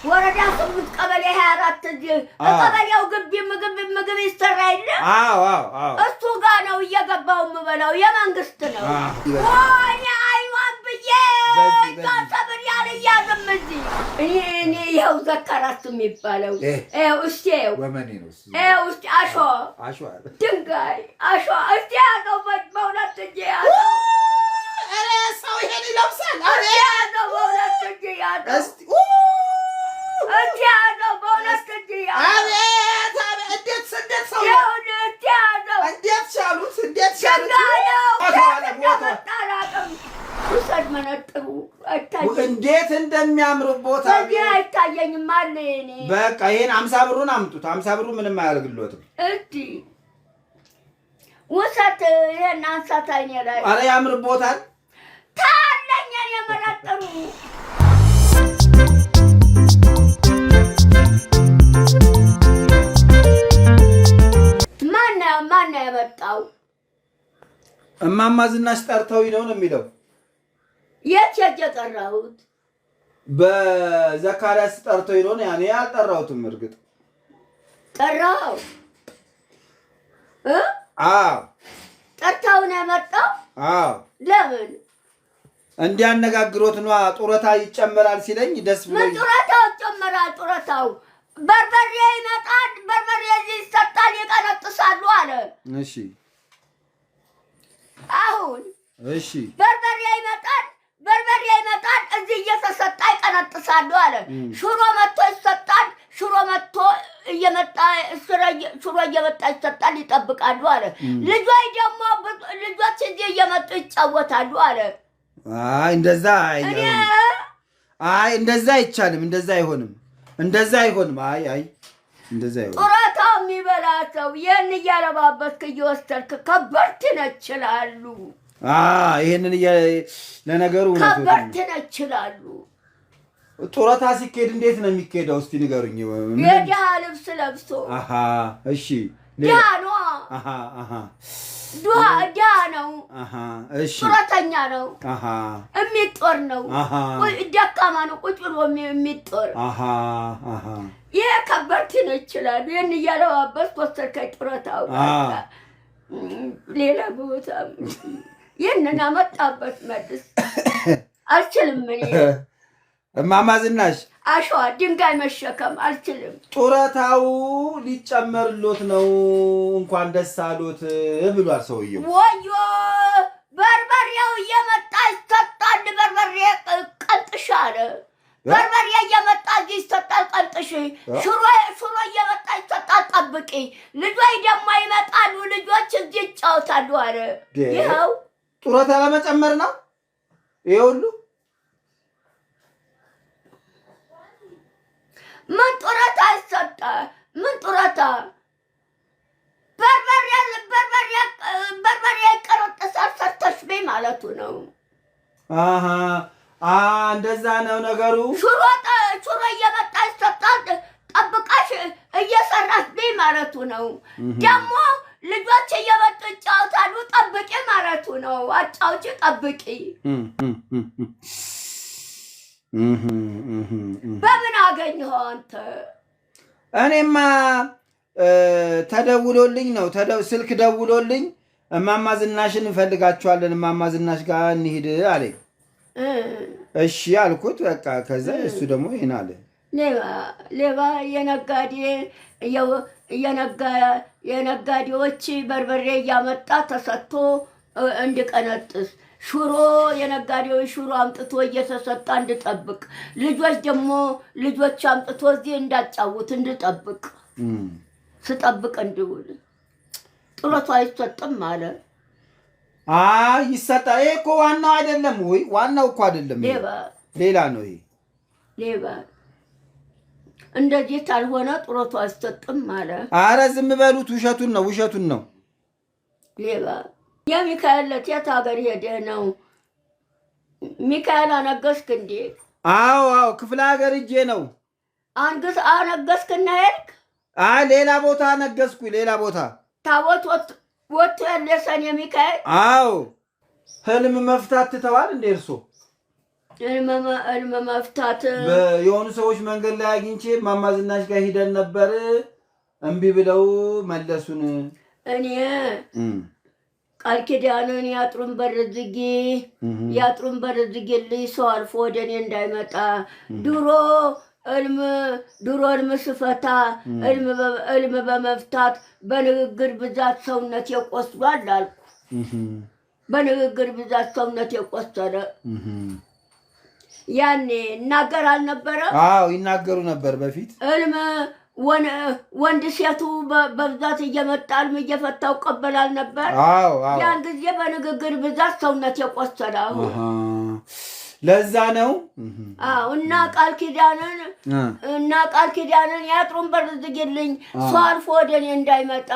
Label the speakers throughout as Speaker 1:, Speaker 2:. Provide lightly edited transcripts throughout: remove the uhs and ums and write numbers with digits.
Speaker 1: ወረዳ 8 ቀበሌ 24 እዚህ ቀበሌው ግቢ ምግብ ይሰራ አይደል?
Speaker 2: አዎ
Speaker 1: እሱ ጋር ነው እየገባው የምበላው የመንግስት ነው። ወይኔ አይዋን ብዬ ታሰብር ያለ ያዘምዚ እኔ ይኸው ዘካራስ የሚባለው እስቲ
Speaker 2: ወመኔ ነው
Speaker 1: እስቲ አሸዋ ድንጋይ አሸዋ እስቲ ያለው በእውነት እንጂ
Speaker 2: ኧረ ሰው ይሄን ይለብሳል።
Speaker 1: ኧረ ያለው በእውነት እንጂ ያለው እስቲ ያለው በእውነት እንጂ
Speaker 2: አቤት እንዴት ሰው እንዴት ቻሉት
Speaker 1: ውሰድ መነጥሩ
Speaker 2: እንዴት እንደሚያምር ቦታ
Speaker 1: አይታየኝም አለ እኔ
Speaker 2: በቃ ይሄን 50 ብሩን አምጡት 50 ብሩ ምንም አያደርግልዎትም
Speaker 1: እዲ ውሰድ ይሄን አንሳት አይኔ ላይ
Speaker 2: ኧረ ያምርቦታል
Speaker 1: ታለኛ የመነጥሩ ማን ያመጣው
Speaker 2: እማማ ዝናሽ ጠርተው ነው የሚለው
Speaker 1: የት የጠራሁት
Speaker 2: በዘካሪያስ ጠርተው ነው ያኔ አልጠራሁትም እርግጥ
Speaker 1: ጠራው ጠርተው ነው ያመጣው ለምን
Speaker 2: እንዲያነጋግሮት ነው ጡረታ ይጨመራል ሲለኝ ደስ ብሎኝ
Speaker 1: ምን ጡረታው ይጨመራል ጡረታው በርበሬ ይመጣል በርበሬ ይሰጣል ይቀነጥሳሉ አለ
Speaker 2: እሺ
Speaker 1: አሁን
Speaker 2: እሺ
Speaker 1: በርበሬ ይመጣል እዚህ እየተሰጣ ይቀነጥሳሉ አለ ሽሮ መጥቶ ይሰጣል ሽሮ መጥቶ እየመጣ ይሰጣል ይጠብቃሉ አለ ልጆች ደግሞ ልጆች እዚህ እየመጡ ይጫወታሉ አለ
Speaker 2: እንደዛ እንደዛ አይቻልም እንደዛ አይሆንም እንደዛ አይሆንም እንደዛ አይሆንም
Speaker 1: ጡረታው የሚበላ ሰው ይሄን እያለባበስክ እየወሰድክ ከበርት ነችላሉ
Speaker 2: ይሄንን ለነገሩ
Speaker 1: ከበርት ነችላሉ
Speaker 2: ጡረታ ሲኬድ እንዴት ነው የሚኬደው እስቲ ንገሩኝ
Speaker 1: የድሃ ልብስ ለብሶ
Speaker 2: እሺ
Speaker 1: ዳኖ ዱሃ ነው
Speaker 2: እሺ
Speaker 1: ጡረተኛ ነው የሚጦር ነው ደካማ ነው ቁጭ ብሎ የሚጦር ይሄ ከበርት ነችላሉ ይሄን እያለባበስክ ወሰድከኝ ጡረታው ሌላ ቦታ ይሄንን አመጣበት መልስ አልችልም እኔ
Speaker 2: እማማ ዝናሽ
Speaker 1: አሸዋ ድንጋይ መሸከም አልችልም
Speaker 2: ጡረታው ሊጨመርሎት ነው እንኳን ደስ አሎት ብሏል ሰውዬው
Speaker 1: ወዮ በርበሬው እየመጣ ይሰጣል በርበሬ ቀንጥሻለ በርበሬ እየመጣ ይሰጣል ቀንጥሽ ሽሮ እየመጣ ይሰጣል ጠብቂ ልጆች ደግሞ ይመጣሉ ልጆች እዚህ ይጫወታሉ አለ ይኸው
Speaker 2: ጡረታ ለመጨመር ነው ይሄ ሁሉ
Speaker 1: ምን ጡረታ ይሰጣ ምን ጡረታ በርበሬ ቀረጥሳል ሰርተሽ በይ ማለቱ ነው
Speaker 2: እንደዛ ነው ነገሩ
Speaker 1: ሽሮ እየመጣ ይሰጣል ጠብቃሽ እየሰራሽ በይ ማለቱ ነው ደግሞ ልጆች እየመጡ ይጫወታሉ ጠብቂ ማለቱ ነው አጫውጪ ጠብቂ በምን አገኘኸው አንተ
Speaker 2: እኔማ ተደውሎልኝ ነው ስልክ ደውሎልኝ እማማ ዝናሽን እንፈልጋቸዋለን እማማ ዝናሽ ጋር እንሂድ አለኝ እሺ አልኩት በቃ ከዛ እሱ ደግሞ ይሄን አለ
Speaker 1: ሌባ የነጋዴዎች በርበሬ እያመጣ ተሰጥቶ እንድቀነጥስ ሽሮ የነጋዴዎች ሽሮ አምጥቶ እየተሰጣ እንድጠብቅ ልጆች አምጥቶ እዚህ እንዳጫውት እንድጠብቅ ስጠብቅ እንድውል ጡረታ አይሰጥም አለ
Speaker 2: ይሰጣ ይሄ እኮ ዋናው አይደለም ወይ ዋናው እኮ አይደለም ሌላ ነው ይሄ
Speaker 1: ሌባ እንደዚህ ታልሆነ ጡረታ አይሰጥም አለ
Speaker 2: ኧረ ዝም በሉት ውሸቱን ነው
Speaker 1: ሌባ የሚካኤል ለቴት ሀገር ሄደህ ነው ሚካኤል አነገስክ እንዴ
Speaker 2: አዎ ክፍለ ሀገር ሂጄ ነው
Speaker 1: አነገስክና ሄድክ
Speaker 2: ሌላ ቦታ ነገስኩ ሌላ ቦታ
Speaker 1: ታቦት ወጥቶ ያለሰን የሚካኤል
Speaker 2: ህልም መፍታት ትተዋል እንዴ እርሶ
Speaker 1: ህልም መፍታት
Speaker 2: የሆኑ ሰዎች መንገድ ላይ አግኝቼ እማማ ዝናሽ ጋር ሂደን ነበር እምቢ ብለው መለሱን። እኔ
Speaker 1: ቃል ኪዳንን ያጥሩን በር ዝጊልኝ ሰው አልፎ ወደ እኔ እንዳይመጣ ድሮ ህልም ስፈታ ህልም በመፍታት በንግግር ብዛት ሰውነት የቆስሏል አልኩ። በንግግር ብዛት ሰውነት የቆሰለ ያኔ እናገር አልነበረ?
Speaker 2: አዎ ይናገሩ ነበር በፊት።
Speaker 1: ህልም ወንድ ሴቱ በብዛት እየመጣ ህልም እየፈታው ቀበላል ነበር።
Speaker 2: አዎ
Speaker 1: ያን ጊዜ በንግግር ብዛት ሰውነት የቆሰለ
Speaker 2: ለዛ ነው።
Speaker 1: አዎ እና ቃል ኪዳንን ያጥሩን በር ዝጊልኝ ሰው አልፎ ወደ እኔ እንዳይመጣ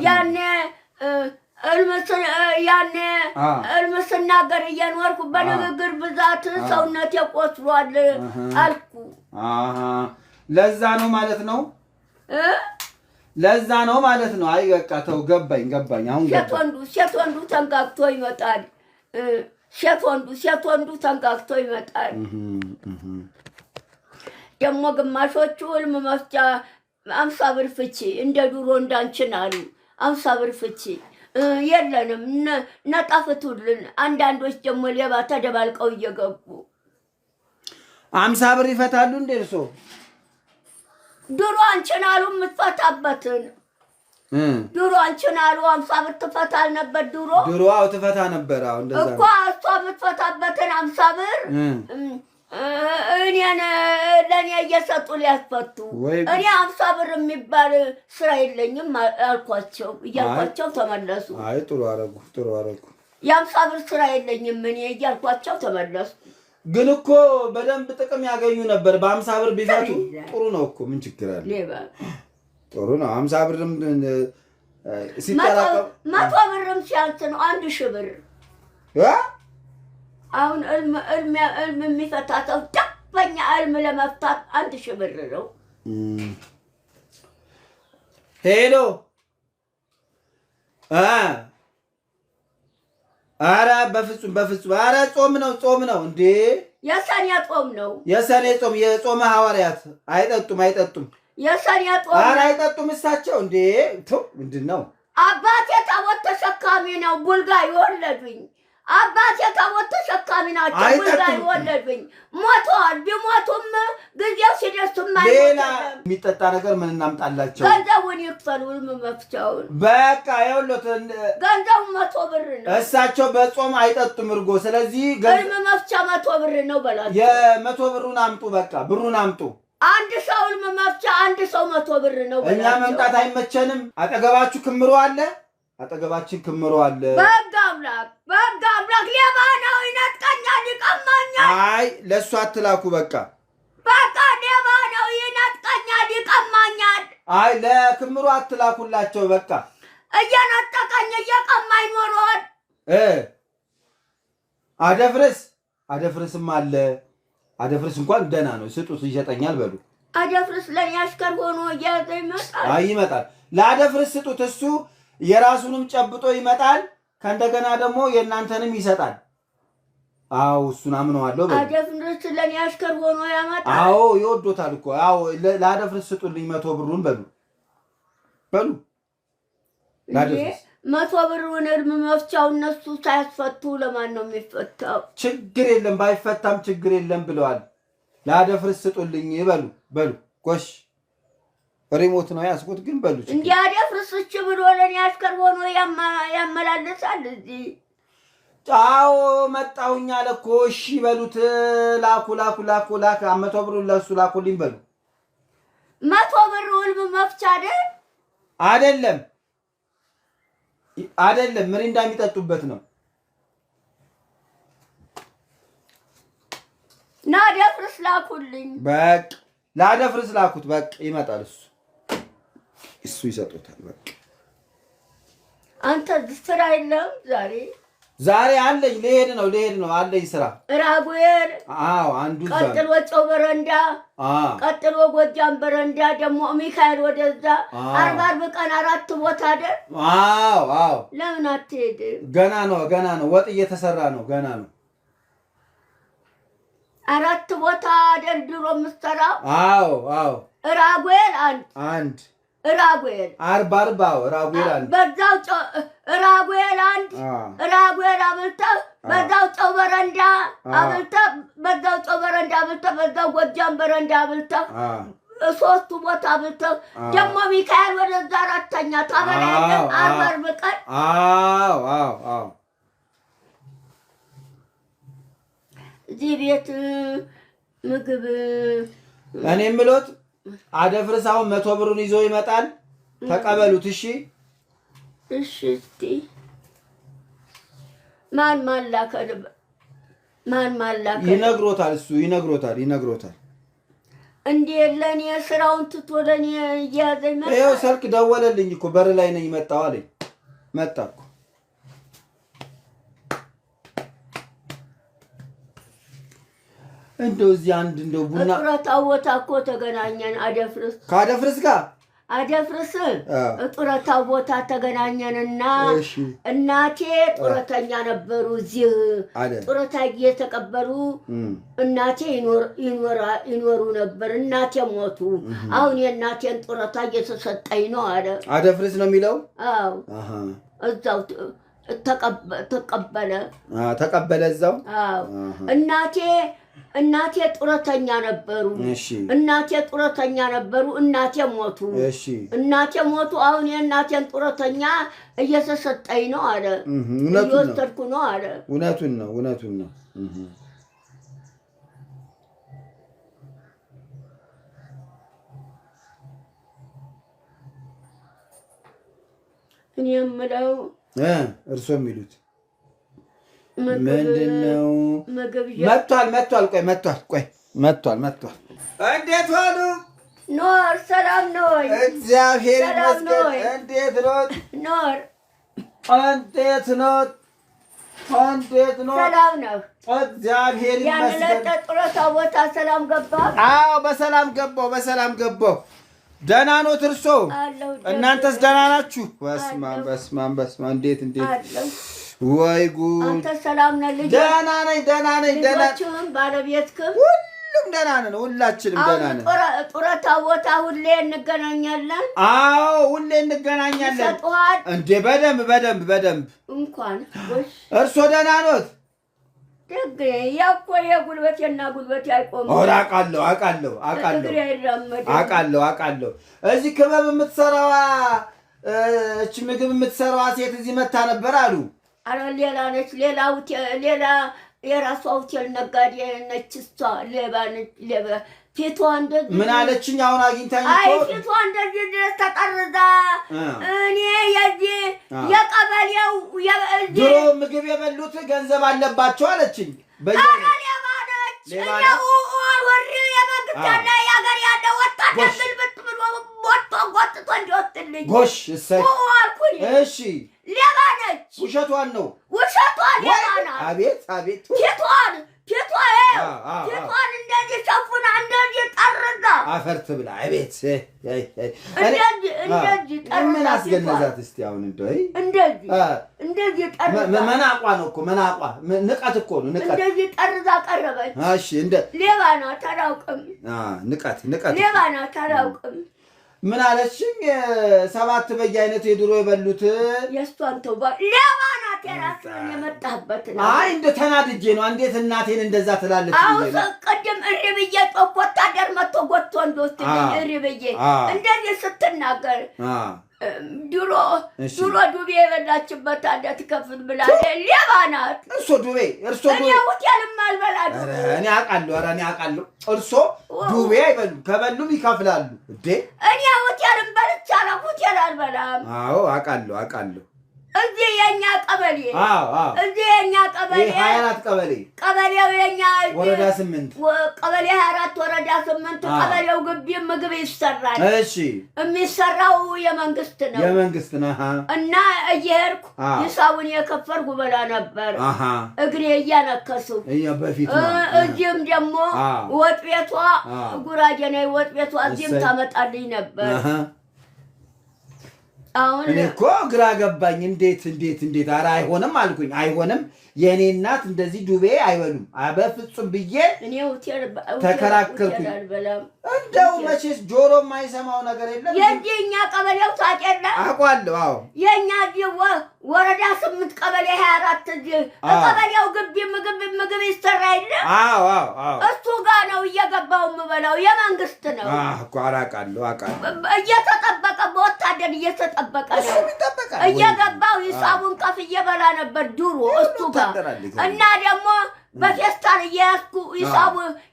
Speaker 1: ያኔ ህልም ስናገር እየኖርኩ በንግግር ብዛት ሰውነት የቆስሏል አልኩ።
Speaker 2: ለዛ ነው ማለት ነው። ለዛ ነው ማለት ነው። አይ በቃ ተው፣ ገባኝ። አሁን
Speaker 1: ሴት ወንዱ ተንጋግቶ ይመጣል። ሴት ወንዱ ተንጋግቶ ይመጣል። ደግሞ ግማሾቹ ህልም መፍቻ 50 ብር ፍቺ እንደ ድሮ እንዳንችን አሉ። 50 ብር ፍቺ የለንም ነጣፍቱልን። አንዳንዶች ደግሞ ሌባ ተደባልቀው እየገቡ
Speaker 2: 50 ብር ይፈታሉ እንዴ እርሶ?
Speaker 1: ድሮ አንቺን አሉ የምትፈታበትን ድሮ አንቺን አሉ 50 ብር ትፈታል ነበር። ድሮ
Speaker 2: አዎ ትፈታ ነበር። አዎ እንደዛ
Speaker 1: እኮ እሷ የምትፈታበትን 50 ብር ለእኔ እየሰጡ ሊያስፈቱ። እኔ 50 ብር የሚባል ስራ የለኝም እያልኳቸው ተመለሱ።
Speaker 2: አይ ጥሩ አረጉ።
Speaker 1: የ50 ብር ስራ የለኝም እኔ እያልኳቸው ተመለሱ።
Speaker 2: ግን እኮ በደንብ ጥቅም ያገኙ ነበር። በ50 ብር ቢፈቱ ጥሩ ነው እኮ ምን ችግር አለ? ጥሩ ነው። 50 ብርም ሲጠራቀም
Speaker 1: 100 ብርም ሲያንስ ነው 1000 ብር። አሁን ህልም የሚፈታ ሰው ደበኛ ህልም ለመፍታት 1000 ብር ነው።
Speaker 2: ሄሎ ኧረ በፍጹም ኧረ ጾም ነው እንዴ!
Speaker 1: የሰኔ ጾም ነው።
Speaker 2: የሰኔ ጾም የጾመ ሐዋርያት አይጠጡም።
Speaker 1: የሰኔ ጾም
Speaker 2: ኧረ አይጠጡም እሳቸው እንዴ! ምንድን ነው?
Speaker 1: አባቴ ታቦት ተሸካሚ ነው። ቡልጋ ይወለዱኝ። አባቴ ታቦት ተሸካሚ ናቸው። ቡልጋ ይወለዱኝ። ሞተዋል። ቢሞቱም ጊዜው ሲደርስም
Speaker 2: ሌላ የሚጠጣ ነገር ምን እናምጣላቸው?
Speaker 1: ገንዘቡን ይክፈሉ። ህልም መፍቻውን
Speaker 2: በቃ ይኸውልዎት፣
Speaker 1: ገንዘቡ 100 ብር ነው።
Speaker 2: እሳቸው በጾም አይጠጡም እርጎ። ስለዚህ
Speaker 1: ህልም መፍቻ 100 ብር ነው በላቸው።
Speaker 2: የ100 ብሩን አምጡ። በቃ ብሩን አምጡ።
Speaker 1: አንድ ሰው ህልም መፍቻ አንድ ሰው 100 ብር ነው በላቸው።
Speaker 2: እኛ መምጣት አይመቸንም። አጠገባችሁ ክምሮ አለ። አጠገባችን ክምሮ አለ።
Speaker 1: በሕግ አምላክ ሌባ ነው፣ ይነጥቀኛል፣ ይቀማኛል።
Speaker 2: አይ ለእሱ አትላኩ። በቃ
Speaker 1: ሌባ ነው፣ ይነጥቀኛል፣ ይቀማኛል።
Speaker 2: አይ ለክምሮ አትላኩላቸው። በቃ
Speaker 1: እየነጠቀኝ እየቀማኝ ኖሯል።
Speaker 2: አደፍርስም አለ። አደፍርስ እንኳን ደህና ነው፣ ስጡት ይሸጠኛል በሉ።
Speaker 1: አደፍርስ ለእኔ አሽከር ሆኖ እያዘ ይመጣል።
Speaker 2: አይ ይመጣል። ለአደፍርስ ስጡት፣ እሱ የራሱንም ጨብጦ ይመጣል። ከእንደገና ደግሞ የእናንተንም ይሰጣል። አዎ እሱን አምነዋለሁ።
Speaker 1: አደፍርስ ለእኔ አሽከር ሆኖ ያመጣል።
Speaker 2: አዎ ይወዶታል እኮ። አዎ ለአደፍርስ ስጡልኝ 100 ብሩን በሉ። ለአደፍርስ
Speaker 1: 100 ብሩን ህልም መፍቻው እነሱ ሳያስፈቱ ለማን ነው የሚፈታው?
Speaker 2: ችግር የለም ባይፈታም ችግር የለም ብለዋል። ለአደፍርስ ስጡልኝ በሉ። ጎሽ ሪሞት ነው ያስቁት። ግን በሉ
Speaker 1: እንዴ አደፍርስ ብሎ ለኔ አሽከር ሆኖ ያመላልሳል እዚህ።
Speaker 2: ጫው መጣሁኝ አለ እኮ። እሺ በሉት። ላኩ 100 ብሩን ለሱ ላኩልኝ በሉ።
Speaker 1: 100 ብሩ ህልም መፍቻ
Speaker 2: አይደለም ምሪንዳ የሚጠጡበት ነው።
Speaker 1: ለአደፍርስ ላኩልኝ።
Speaker 2: በቃ ለአደፍርስ ላኩት። በቃ ይመጣል እሱ ይሰጡታል። በቃ
Speaker 1: አንተ ስራ የለም ዛሬ
Speaker 2: አለኝ። ልሄድ ነው አለኝ ስራ።
Speaker 1: ራጉኤል
Speaker 2: አንዱ
Speaker 1: ቀጥሎ ጨው በረንዳ፣ ቀጥሎ ጎጃም በረንዳ፣ ደግሞ ሚካኤል ወደዛ 40 ቀን 4 ቦታ አይደል? ለምን አትሄድም?
Speaker 2: ገና ነው ወጥ እየተሰራ ነው። ገና ነው።
Speaker 1: 4 ቦታ ደርድሮ የምትሰራው?
Speaker 2: አዎ
Speaker 1: ራጉኤል አንድ ራጉኤል
Speaker 2: 40 ራጉኤል አንድ
Speaker 1: በዛው ራጉኤል አንድ ራጉኤል አብልተህ በዛው ጨው በረንዳ አብልተህ በዛው ጨው በረንዳ አብልተህ በዛው ጎጃም በረንዳ አብልተህ 3 ቦታ አብልተህ ደግሞ ሚካኤል ወደዛ 4ኛ ታበላየን አርበር በቀን
Speaker 2: አዎ
Speaker 1: እዚህ ቤት ምግብ
Speaker 2: እኔ የምሎት አደፍርሳው 100 ብሩን ይዞ ይመጣል። ተቀበሉት። እሺ
Speaker 1: እስቲ ማን ማላከ
Speaker 2: ይነግሮታል። እሱ ይነግሮታል እንዴ
Speaker 1: ለኔ ስራውን ትቶ ለኔ ያዘኝ ማለት
Speaker 2: ይኸው ስልክ ደወለልኝ እኮ በር ላይ ነኝ መጣሁ አለኝ። መጣኩ እንደው እዚህ አንድ እንደው ቡና
Speaker 1: ጡረታው ቦታ እኮ ተገናኘን።
Speaker 2: ከአደፍርስ ጋር
Speaker 1: አደፍርስ ጡረታው ቦታ ተገናኘንና እናቴ ጡረተኛ ነበሩ። እዚህ ጡረታ እየተቀበሉ እናቴ ይኖሩ ነበር። እናቴ ሞቱ። አሁን የእናቴን ጡረታ እየተሰጠኝ ነው አለ።
Speaker 2: አደፍርስ ነው የሚለው?
Speaker 1: አዎ እዛው ተቀበለ እዛው። አዎ እናቴ ጡረተኛ ነበሩ። እናቴ ሞቱ። እናቴ ሞቱ። አሁን የእናቴን ጡረተኛ እየተሰጠኝ ነው አለ። እየወሰድኩ ነው አለ።
Speaker 2: እውነቱን ነው።
Speaker 1: እኔ የምለው
Speaker 2: እርሶ የሚሉት ምንድነው? መጥቷል። ቆይ መጥቷል። እንዴት ዋሉ?
Speaker 1: ኖር ሰላም ነው?
Speaker 2: እግዚአብሔር ይመስገን። እንዴት ኖት?
Speaker 1: ኖር
Speaker 2: እንዴት ኖት?
Speaker 1: ሰላም ነው?
Speaker 2: እግዚአብሔር ይመስገን።
Speaker 1: ያንተ ጡረታ ቦታ ሰላም ገባ?
Speaker 2: አዎ በሰላም ገባሁ። ደህና ኖት እርሶ? እናንተስ ደህና ናችሁ? በስመ አብ እንዴት ወይ ጉድ!
Speaker 1: አንተ ሰላም ነህ? ልጅ
Speaker 2: ደህና ነኝ።
Speaker 1: ልጆችህም ባለቤትህም
Speaker 2: ሁሉም ደህና ነን። ሁላችንም ደህና ነን።
Speaker 1: ጡረታ ቦታ ሁሌ እንገናኛለን?
Speaker 2: አዎ ሁሌ እንገናኛለን።
Speaker 1: ይሰጡሃል
Speaker 2: እንዴ? በደንብ እንኳን እርሶ ደህና ኖት?
Speaker 1: ደግ ያኮ የጉልበቴና ጉልበቴ አይቆምም።
Speaker 2: አውቃለሁ። እዚህ ክበብ የምትሰራዋ እች ምግብ የምትሰራዋ ሴት እዚህ መታ ነበር አሉ።
Speaker 1: አረ ሌላ ነች። ሌላ የራሷ ሆቴል ነጋዴ ነች። እሷ ሌባ ነች። ፊቷ እንደዚህ
Speaker 2: ምን አለችኝ? አሁን አግኝታኝ እኮ
Speaker 1: አይ ፊቷ እንደዚህ ድረስ ተጠርዛ እኔ የቀበሌው
Speaker 2: ድሮ ምግብ የበሉት ገንዘብ አለባቸው አለችኝ።
Speaker 1: ሌባ ነች። ወሬ የመንግስትና የሀገር ያለ ወታደር ግልብጥ ብሎ ጎትቶ እንዲወስድልኝ
Speaker 2: ጎሽ እሰይ
Speaker 1: አልኩኝ።
Speaker 2: እሺ
Speaker 1: ሌባ ነች።
Speaker 2: ውሸቷን ነው።
Speaker 1: ሌባ ናት።
Speaker 2: አቤት
Speaker 1: ፊቷን እንደዚህ ሸፉና እንደዚህ ጠርዛ
Speaker 2: አፈር ትብላ። አቤት
Speaker 1: እንደዚህ ጠርዛ
Speaker 2: ምን አስገነዛት? እስቲ አሁን
Speaker 1: እንደዚህ ጠርዛ
Speaker 2: መናቋ ነው እኮ መናቋ ንቀት እኮ ነው። ንቀት
Speaker 1: እንደዚህ ጠርዛ ቀረበች።
Speaker 2: እሺ
Speaker 1: ሌባ ናት አላውቅም።
Speaker 2: ንቀት
Speaker 1: ሌባ ናት አላውቅም።
Speaker 2: ምን አለችኝ? 7 በየአይነት የድሮ የበሉት
Speaker 1: የእሷን ተው ሌባ ናት። የራስህን የመጣህበት ነው።
Speaker 2: አይ እንደ ተናድጄ ነው። እንዴት እናቴን እንደዛ ትላለች?
Speaker 1: አሁን ቅድም እሪ ብዬ ጮክ ወታደር መጥቶ ጎትቶ እንደወስድልኝ እሪ ብዬ እንደዚህ ስትናገር ድሮ ዱቤ የበላችበት አለ ትከፍል ብላ ሌባ ናት።
Speaker 2: እርሶ ዱቤ
Speaker 1: እኔ ሆቴልም አልበላም።
Speaker 2: እኔ አውቃለሁ። እርሶ ዱቤ አይበሉም። ከበሉም ይከፍላሉ። እንዴ
Speaker 1: እኔ ሆቴልም በልቻለሁ። ሆቴል አልበላም።
Speaker 2: አዎ አውቃለሁ።
Speaker 1: እዚህ የኛ ቀበሌ እዚህ የኛ ቀበሌ
Speaker 2: 24
Speaker 1: ቀበሌው የኛ
Speaker 2: ወረዳ 8
Speaker 1: ቀበሌ 24 ወረዳ 8 ቀበሌው ግቢ ምግብ ይሰራል።
Speaker 2: እሺ
Speaker 1: የሚሰራው የመንግስት ነው። እና እየሄድኩ ሂሳቡን የከፈልኩ በላ ነበር። እግሬ እያነከሱ እዚህም ደግሞ ወጥ ቤቷ ጉራጌ ነኝ። ወጥ ቤቷ እዚህም ታመጣልኝ ነበር።
Speaker 2: እኔ እኮ ግራ ገባኝ። እንዴት ኧረ አይሆንም አልኩኝ። አይሆንም የኔ እናት እንደዚህ ዱቤ አይበሉም በፍጹም ብዬ ተከራከርኩኝ። እንደው መቼስ ጆሮ የማይሰማው ነገር የለም።
Speaker 1: የኛ ቀበሌው ታውቂያለ?
Speaker 2: አውቃለሁ። አዎ
Speaker 1: የኛ ወረዳ 8 ቀበሌ 24 ቀበሌው ግቢ ምግብ ይሰራ የለ?
Speaker 2: አዎ
Speaker 1: እሱ ጋር ነው እየገባው የምበላው። የመንግስት ነው
Speaker 2: እኮ አውቃለሁ።
Speaker 1: እየተጠበቀ በወታደር እየተጠበቀ ነው እየገባው ሂሳቡን ከፍዬ በላ ነበር ድሮ እሱ ጋር እና ደግሞ በፌስታል እያያዝኩ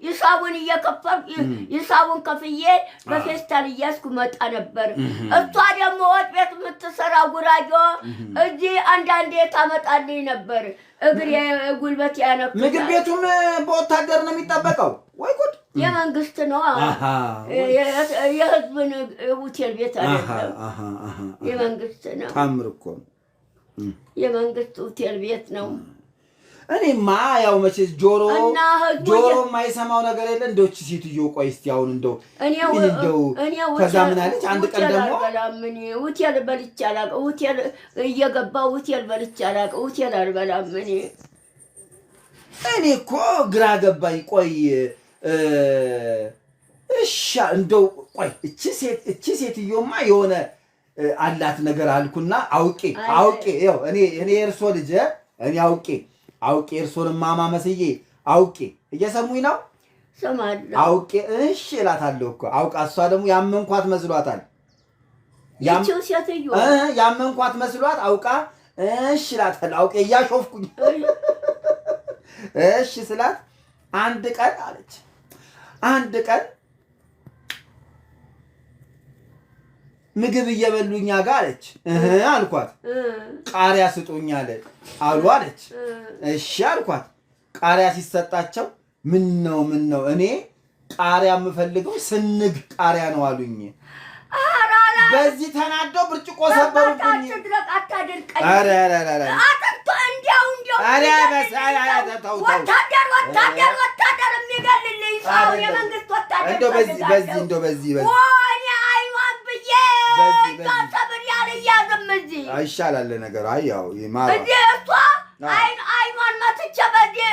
Speaker 1: ሂሳቡን እየከፈልኩ ሂሳቡን ከፍዬ በፌስታል እያያዝኩ መጣ ነበር። እሷ ደግሞ ወጥ ቤት የምትሰራ ጉራጆ እዚህ አንዳንዴ ታመጣልኝ ነበር። እግሬ ጉልበት ያነኩ።
Speaker 2: ምግብ ቤቱም በወታደር ነው የሚጠበቀው ወይ ጉድ!
Speaker 1: የመንግስት ነው። የህዝብን ሆቴል ቤት አይደለም፣ የመንግስት ነው።
Speaker 2: ታምር እኮ
Speaker 1: የመንግስት ሆቴል ቤት ነው።
Speaker 2: እኔማ ያው መቼስ ጆሮ የማይሰማው ነገር የለ። እንደው እቺ ሴትዮ ቆይ እስቲ አሁን እንደው ከዛ ምን አለች? አንድ ቀን ደግሞ
Speaker 1: ሆቴል በልቼ አላውቅም። ሆቴል እየገባሁ ሆቴል በልቼ አላውቅም። ሆቴል አልበላም
Speaker 2: እኔ እኮ ግራ ገባኝ። ቆይ እሺ እንደው ቆይ እቺ ሴትዮማ የሆነ አላት ነገር አልኩና አውቄ ይኸው እኔ እርሶ ልጅ እኔ አውቄ እርሶን ማማ መስዬ አውቄ እየሰሙኝ ነው።
Speaker 1: ሰማለሁ።
Speaker 2: አውቄ እሺ እላታለሁ እኮ አውቃ። እሷ ደግሞ ያመንኳት መስሏታል። ያመንኳት መስሏት አውቃ እሺ እላታለሁ። አውቄ እያሾፍኩኝ እሺ ስላት አንድ ቀን አለች ምግብ እየበሉኛ ጋር አለች አልኳት። ቃሪያ ስጡኝ አለች። እሺ አልኳት። ቃሪያ ሲሰጣቸው ምን ነው እኔ ቃሪያ የምፈልገው ስንግ ቃሪያ ነው አሉኝ። በዚህ ተናደው ብርጭቆ ሰበሩብኝ።
Speaker 1: ወታደር የሚገልልኝ ሰው የመንግስት ወታደር
Speaker 2: በዚህ ይሻላል ነገሩ። ያው
Speaker 1: አይኗን መትቼ በዚህ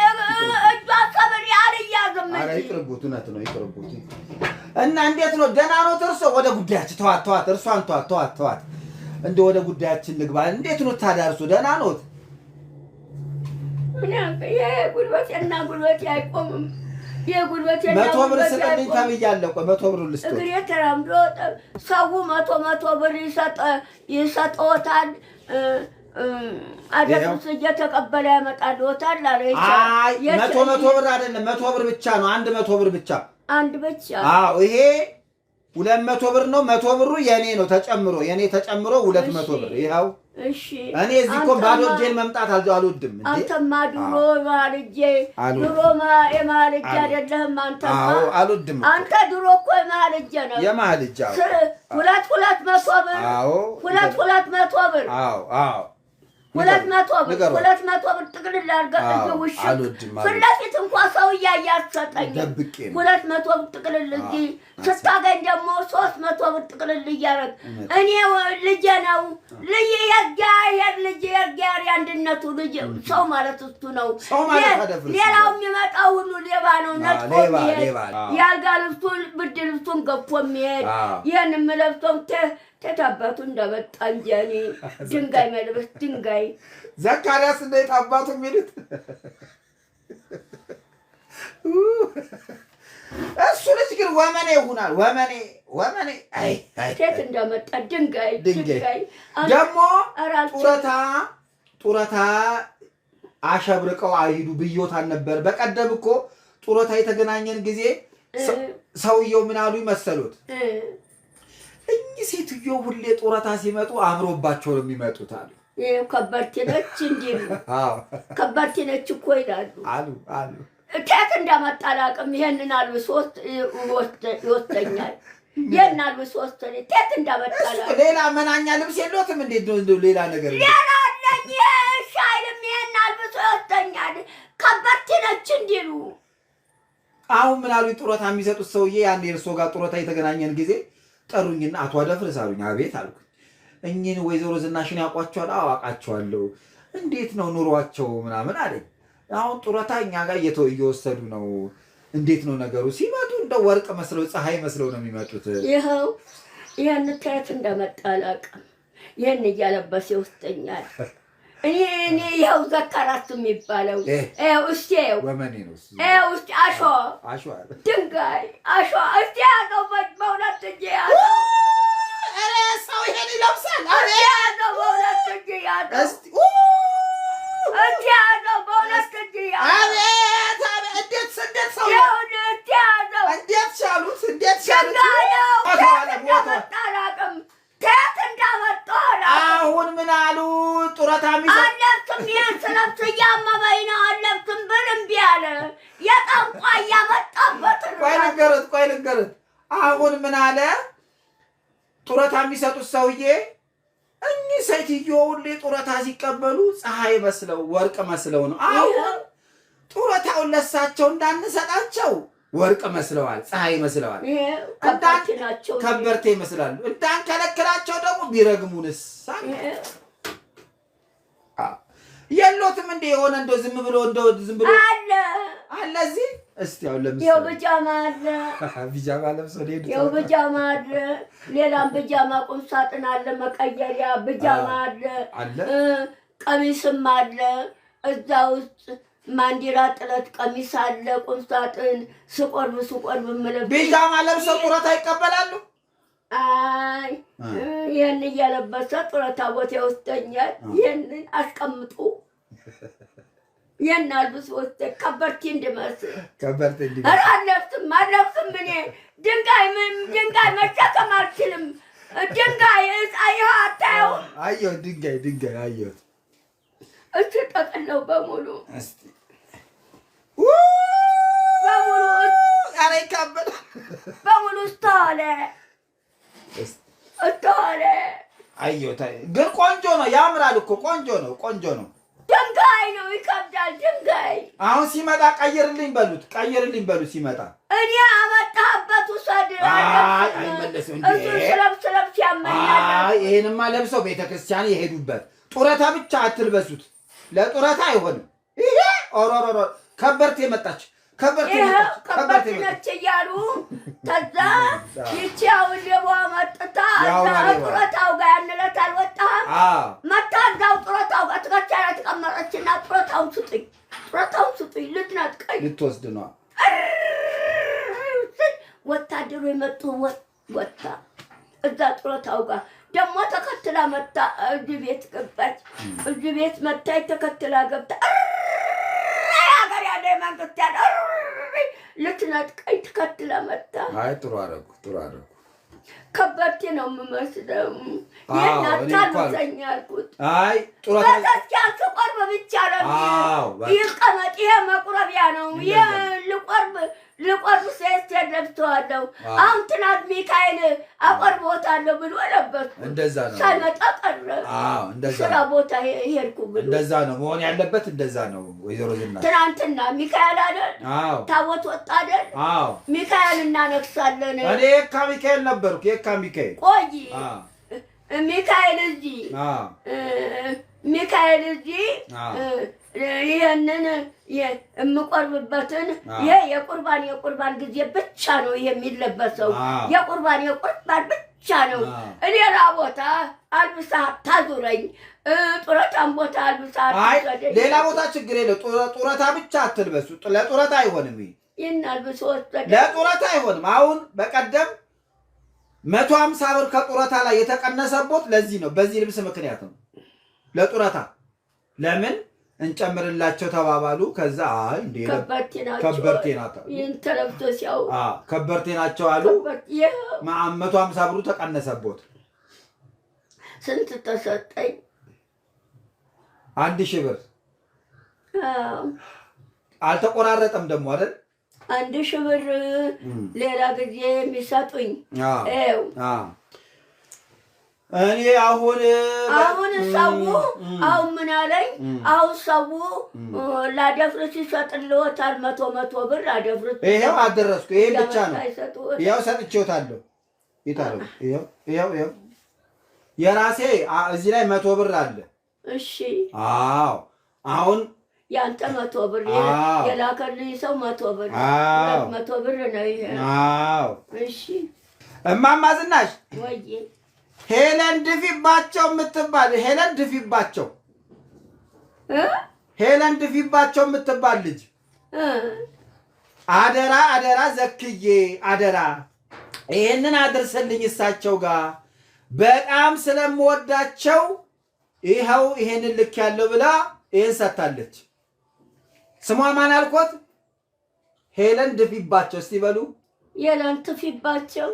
Speaker 1: እጇን ሰብር ያልያዝም
Speaker 2: ይቅርቡት። እውነት ነው ይቅርቡት። እና እንዴት ነው? ደህና ነው እርሶ? ወደ ጉዳያችን ተዋት። እርሷን ተዋት። እንደ ወደ ጉዳያችን ልግባ። እንዴት ነው ታዲያ እርሶ? ደህና ኖት?
Speaker 1: ጉልበቴና ጉልበቴ አይቆምም።
Speaker 2: 100 ብር ስጠልኝ ተብያለሁ። ቆይ 100 ብር ልስጥ።
Speaker 1: እግሬ ተራምዶ ሰው 100 ብር ይሰጠዎታል። አደረስ እየተቀበለ ያመጣልዎታል አለ።
Speaker 2: አይ 100 ብር አይደለም፣ 100 ብር ብቻ ነው። 100 ብር ብቻ።
Speaker 1: አንድ ብቻ?
Speaker 2: አዎ ይሄ 200 ብር ነው። 100 ብሩ የኔ ነው ተጨምሮ 200 ብር ይኸው።
Speaker 1: እሺ
Speaker 2: እኔ እዚህ እኮ ባዶ እጄን መምጣት አልወድም።
Speaker 1: አንተማ ድሮ ማልጄ አይደለህም። አንተማ
Speaker 2: አልወድም።
Speaker 1: አንተ ድሮ እኮ የማልጄ ነው።
Speaker 2: የማልጄ
Speaker 1: 200 ብር።
Speaker 2: አዎ
Speaker 1: 200 ብር።
Speaker 2: አዎ
Speaker 1: 200 ብር ጥቅልል አድርገህ ውሻ ፊት ለፊት እንኳን ሰው እያየ አትሰጠኝም። 200 ብር ጥቅልል እዚህ ስታገኝ ደግሞ 300 ብር ጥቅልል እያደረግህ እኔ ልጄ ነው የእግዚአብሔር የአንድነቱ ልጅ ሰው ማለት እሱ ነው። ሌላው የሚመጣው ሁሉ ሌባ ነው። ነጥቆ የሚሄድ የአልጋ ልብሱን ብርድ ልብሱን ገፎ የሚሄድ ይህን የምለብሰው ተታባቱ እንደመጣ እንጂ እኔ ድንጋይ መልበስ ድንጋይ
Speaker 2: ዘካርያስ እንዴት አባቱ የሚሉት እሱ ልጅ ግን ወመኔ ይሆናል። ወመኔ
Speaker 1: ሴት እንደመጣ ድንጋይ
Speaker 2: ደግሞ ጡረታ አሸብርቀው አይሂዱ ብዮታል ነበር። በቀደም እኮ ጡረታ የተገናኘን ጊዜ ሰውየው ምን አሉ መሰሉት? እኚህ ሴትዮ ሁሌ ጡረታ ሲመጡ አምሮባቸው ነው የሚመጡት አሉ።
Speaker 1: ከበርቴ ነች እንዴ? ከበርቴ ነች እኮ ይላሉ
Speaker 2: አሉ።
Speaker 1: ከየት እንዳመጣ አላውቅም። ይሄንን አልብሶ ይወስደኛል። ይሄን አልብሶ ወስደኝ። ከየት እንዳመጣ አላውቅም።
Speaker 2: ሌላ መናኛ ልብስ የለዎትም? እንዴት ነው ሌላ ነገር?
Speaker 1: ሌላ አለኝ። ሻይልም ይሄን አልብሶ ይወስደኛል። ከበርቴ ነች እንዲሉ
Speaker 2: አሁን ምን አሉ? ጡረታ የሚሰጡት ሰውዬ ያኔ እርሶ ጋር ጡረታ የተገናኘን ጊዜ ጠሩኝና አቶ አደፍርስ አሉኝ። አቤት አልኩኝ። እኚህን ወይዘሮ ዝናሽን ያውቋቸዋል? አዎ አውቃቸዋለሁ። እንዴት ነው ኑሯቸው ምናምን አለኝ። አሁን ጡረታ እኛ ጋር እየወሰዱ ነው። እንዴት ነው ነገሩ? ሲመጡ እንደ ወርቅ መስለው ፀሐይ መስለው ነው የሚመጡት።
Speaker 1: ይኸው ይህን ከየት እንደመጣ አላውቅም። ይህን እያለበሰ ይወስደኛል። እኔ ይኸው ዘካራቱ የሚባለው እስቲ
Speaker 2: ወመኔ ነው
Speaker 1: እስቲ አሸዋ ድንጋይ አሸዋ እስቲ ያዘው በሁለት እጄ ያዘው።
Speaker 2: ኧረ ሰው ይሄን ይለብሳል።
Speaker 1: ያዘው በሁለት እጄ ያዘው። እስቲ ያዘው በሁለት እጄ ያዘው።
Speaker 2: አቤት እንዴት ሰው እንዴት ቻሉት? አሁን ምን አሉ? ጡረታ
Speaker 1: አለብትም ይህን ስለብስ እያመመኝ ነው አለብትም ብል እምቢ አለ። የጠንቋ እያመጣበት
Speaker 2: ቆይ ልንገርህ። አሁን ምን አለ? ጡረታ የሚሰጡት ሰውዬ እኚህ ሴትዮ ሁሌ ጡረታ ሲቀበሉ ፀሐይ መስለው ወርቅ መስለው ነው። አሁን ጡረታውን ለሳቸው እንዳንሰጣቸው ወርቅ መስለዋል፣ ፀሐይ መስለዋል፣ ከበርቴ ይመስላሉ። እንዳንከለክላቸው ደግሞ ቢረግሙንስ የሎትም እንደ የሆነ እንደው ዝም ብሎ አለ እዚህ። እስቲ አሁን ለምሳሌ
Speaker 1: ያው ብጃማ አለ፣
Speaker 2: ብጃማ ለብሶ ሄዱ።
Speaker 1: ያው ብጃማ አለ፣ ሌላም ብጃማ ቁም ሳጥን አለ፣ መቀየሪያ ብጃማ አለ፣ ቀሚስም አለ። እዛ ውስጥ ማንዲራ ጥለት ቀሚስ አለ፣ ቁም ሳጥን። ስቆርብ ምለብ
Speaker 2: ብጃማ ለብሰው ጡረታ ይቀበላሉ።
Speaker 1: አይ ይህን እያለበሰ ጡረታ ቦታ ይወስደኛል። ይህንን አስቀምጡ ይህን አልብስ ወስደ ከበርቴ እንድመስል ኧረ አለብስም እኔ ድንጋይ መሸከም አልችልም። ድንጋይ ይኸው አታየውም?
Speaker 2: አየሁ ድንጋይ አየሁት።
Speaker 1: እሱ ጠቅለው በሙሉ
Speaker 2: ኧረ ይካበል
Speaker 1: በሙሉ እስተዋለ
Speaker 2: አየሁት። ግን ቆንጆ ነው፣ ያምራል እኮ ቆንጆ ነው።
Speaker 1: ድንጋይ ነው፣ ይከብዳል ድንጋይ።
Speaker 2: አሁን ሲመጣ ቀይርልኝ በሉት ሲመጣ።
Speaker 1: እኔ አመጣህበት ውሰድ።
Speaker 2: አይመለስም እንዴ?
Speaker 1: ስለብስ ያመኛል።
Speaker 2: ይሄንማ ለብሰው ቤተክርስቲያን የሄዱበት። ጡረታ ብቻ አትልበሱት፣ ለጡረታ አይሆንም። ይሄ ኦሮሮሮ ከበርቴ መጣች
Speaker 1: ነች እያሉ ከዛ ይቺ አሁን ሌባ መጥታ ጡረታው ጋር ያን ዕለት አልወጣህም? መታ እዛው ጡረታው ጋር ትከቻ ተቀመጠችና ጡረታውን ስጡኝ ልትነጥቀኝ
Speaker 2: ልትወስድ ነው።
Speaker 1: ወታደሩ የመጡ ወጣ እዛ ጡረታው ጋር ደግሞ ተከትላ መታ እዚህ ቤት ገባች። እዚህ ቤት መታ ተከትላ ገብታ መንግስት ያለ ልትነጥቀኝ ተከትላ መጣ።
Speaker 2: አይ ጥሩ አደረጉ።
Speaker 1: ከበርቴ ነው የምመስለው። ይናታሉኝ አልኩት።
Speaker 2: አይ ጡረታ
Speaker 1: በተስኪያን ስቆርብ ብቻ ነው ይቀመጥ። ይሄ መቁረቢያ ነው። ልቆርብ ሴት ለብሰዋለሁ። አሁን ትናንት ሚካኤል አቆርቦታለሁ ብሎ ለበስኩ።
Speaker 2: እንደዛ ነው።
Speaker 1: ሳይመጣ ቀረ።
Speaker 2: እንደዛ
Speaker 1: ስራ ቦታ ሄድኩ ብሎ
Speaker 2: እንደዛ ነው መሆን ያለበት። እንደዛ ነው ወይዘሮ ዝናሽ።
Speaker 1: ትናንትና ሚካኤል አይደል? ታቦት ወጣ አይደል? ሚካኤል እናነግሳለን።
Speaker 2: እኔ የካ ሚካኤል ነበርኩ። የካ ሚካኤል
Speaker 1: ቆይ ሚካኤል እዚህ ይሄንን የምቆርብበትን ይሄ የቁርባን ጊዜ ብቻ ነው የሚለበሰው። የቁርባን ብቻ ነው። ሌላ ቦታ አልብሳ ታዙረኝ። ጡረታም ቦታ አልብሳ ታዙረኝ።
Speaker 2: ሌላ ቦታ ችግር የለው። ጡረታ ብቻ አትልበሱ። ለጡረታ አይሆንም።
Speaker 1: ይሄን አልብሶ
Speaker 2: ለጡረታ አይሆንም። አሁን በቀደም 150 ብር ከጡረታ ላይ የተቀነሰቦት ለዚህ ነው። በዚህ ልብስ ምክንያት ነው። ለጡረታ ለምን እንጨምርላቸው ተባባሉ። ከዛ አይ እንዴ ከበርቴ ናቸው
Speaker 1: ይሄን ተለብቶ ሲያው
Speaker 2: ከበርቴ ናቸው አሉ። 150 ብሩ ተቀነሰቦት።
Speaker 1: ስንት ተሰጠኝ?
Speaker 2: 1000 ብር። አልተቆራረጠም ደግሞ አይደል?
Speaker 1: 1000 ብር ሌላ ጊዜ የሚሰጡኝ
Speaker 2: እኔ አሁን
Speaker 1: ሰው አሁን ምን አለኝ? አሁን ሰው ላደፍርስ ይሰጥልዎታል። 100 ብር ላደፍርስ።
Speaker 2: ይሄው አደረስኩ። ይሄ ብቻ ነው። ይሄው ሰጥቼዎታለሁ። ይታረው። ይሄው የራሴ እዚህ ላይ 100 ብር አለ።
Speaker 1: እሺ
Speaker 2: አዎ አሁን
Speaker 1: ያንተ 100 ብር የላከልኝ ሰው 100 ብር 100 ብር ነው ይሄ።
Speaker 2: አዎ
Speaker 1: እሺ
Speaker 2: እማማ ዝናሽ
Speaker 1: ወይ
Speaker 2: ሄለን ድፊባቸው የምትባል ሄለን ድፊባቸው ሄለን ድፊባቸው የምትባል ልጅ አደራ አደራ ዘክዬ አደራ ይሄንን አድርሰልኝ እሳቸው ጋር በጣም ስለምወዳቸው ይኸው ይሄንን ልክ ያለው ብላ ይሄን ሰጣለች። ስሟ ማን አልኮት? ሄለን ድፊባቸው። እስቲ በሉ
Speaker 1: ሄለን ድፊባቸው